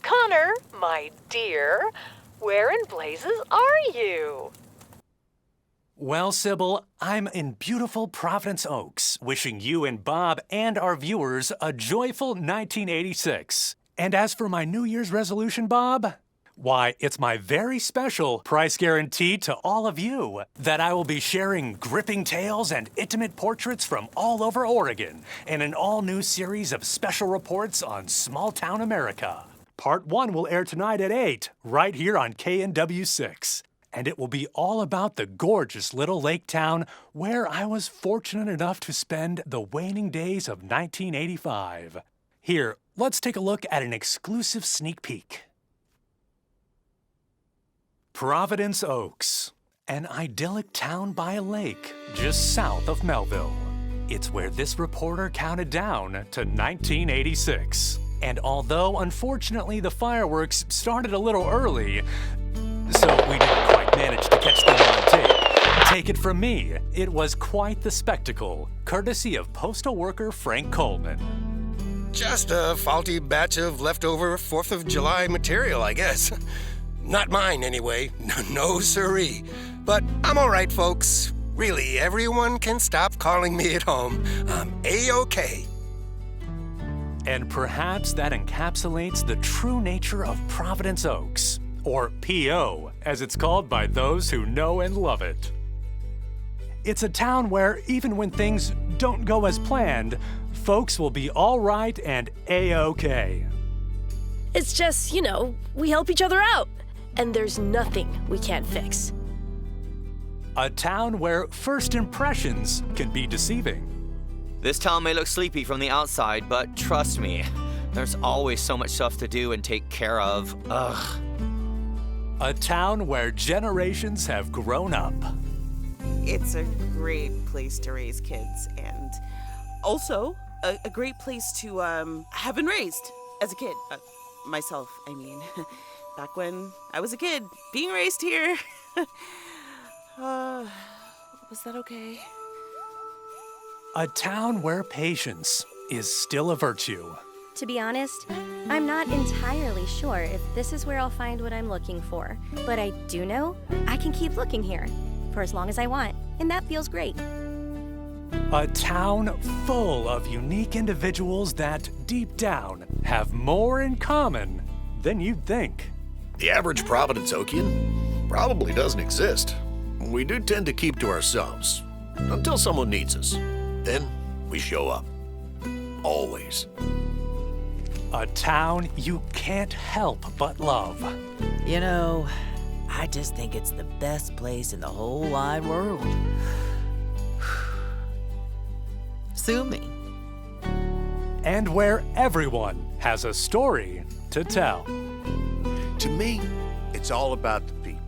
Connor, my dear, where in blazes are you? Well, Sybil, I'm in beautiful Providence Oaks, wishing you and Bob and our viewers a joyful 1986. And as for my New Year's resolution, Bob, why, it's my very special price guarantee to all of you that I will be sharing gripping tales and intimate portraits from all over Oregon in an all-new series of special reports on small-town America. Part 1 will air tonight at 8, right here on KNW6. And it will be all about the gorgeous little lake town where I was fortunate enough to spend the waning days of 1985. Here, let's take a look at an exclusive sneak peek. Providence Oaks, an idyllic town by a lake just south of Melville. It's where this reporter counted down to 1986. And although, unfortunately, the fireworks started a little early, so we didn't quite manage to catch them on tape. Take it from me, it was quite the spectacle, courtesy of postal worker Frank Coleman. Just a faulty batch of leftover 4th of July material, I guess. Not mine, anyway. No siree. But I'm all right, folks. Really, everyone can stop calling me at home. I'm A-OK. And perhaps that encapsulates the true nature of Providence Oaks. Or P.O., as it's called by those who know and love it. It's a town where even when things don't go as planned, folks will be all right and A-OK. It's just, we help each other out, and there's nothing we can't fix. A town where first impressions can be deceiving. This town may look sleepy from the outside, but trust me, there's always so much stuff to do and take care of. Ugh. A town where generations have grown up. It's a great place to raise kids, and also a great place to have been raised as a kid. Myself, I mean. Back when I was a kid, being raised here. Was that okay? A town where patience is still a virtue. To be honest, I'm not entirely sure if this is where I'll find what I'm looking for. But I do know I can keep looking here for as long as I want, and that feels great. A town full of unique individuals that, deep down, have more in common than you'd think. The average Providence Okian probably doesn't exist. We do tend to keep to ourselves until someone needs us. Then we show up. Always. A town you can't help but love. I just think it's the best place in the whole wide world. Sue me. And where everyone has a story to tell. To me, it's all about the people.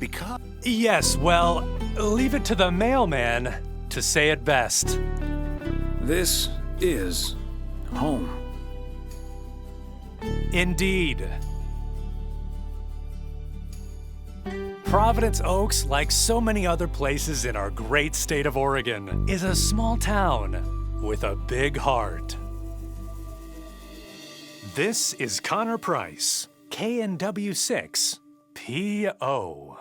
Because... Yes, well, leave it to the mailman to say it best. This is home. Indeed. Providence Oaks, like so many other places in our great state of Oregon, is a small town with a big heart. This is Connor Price, KNW6, PO.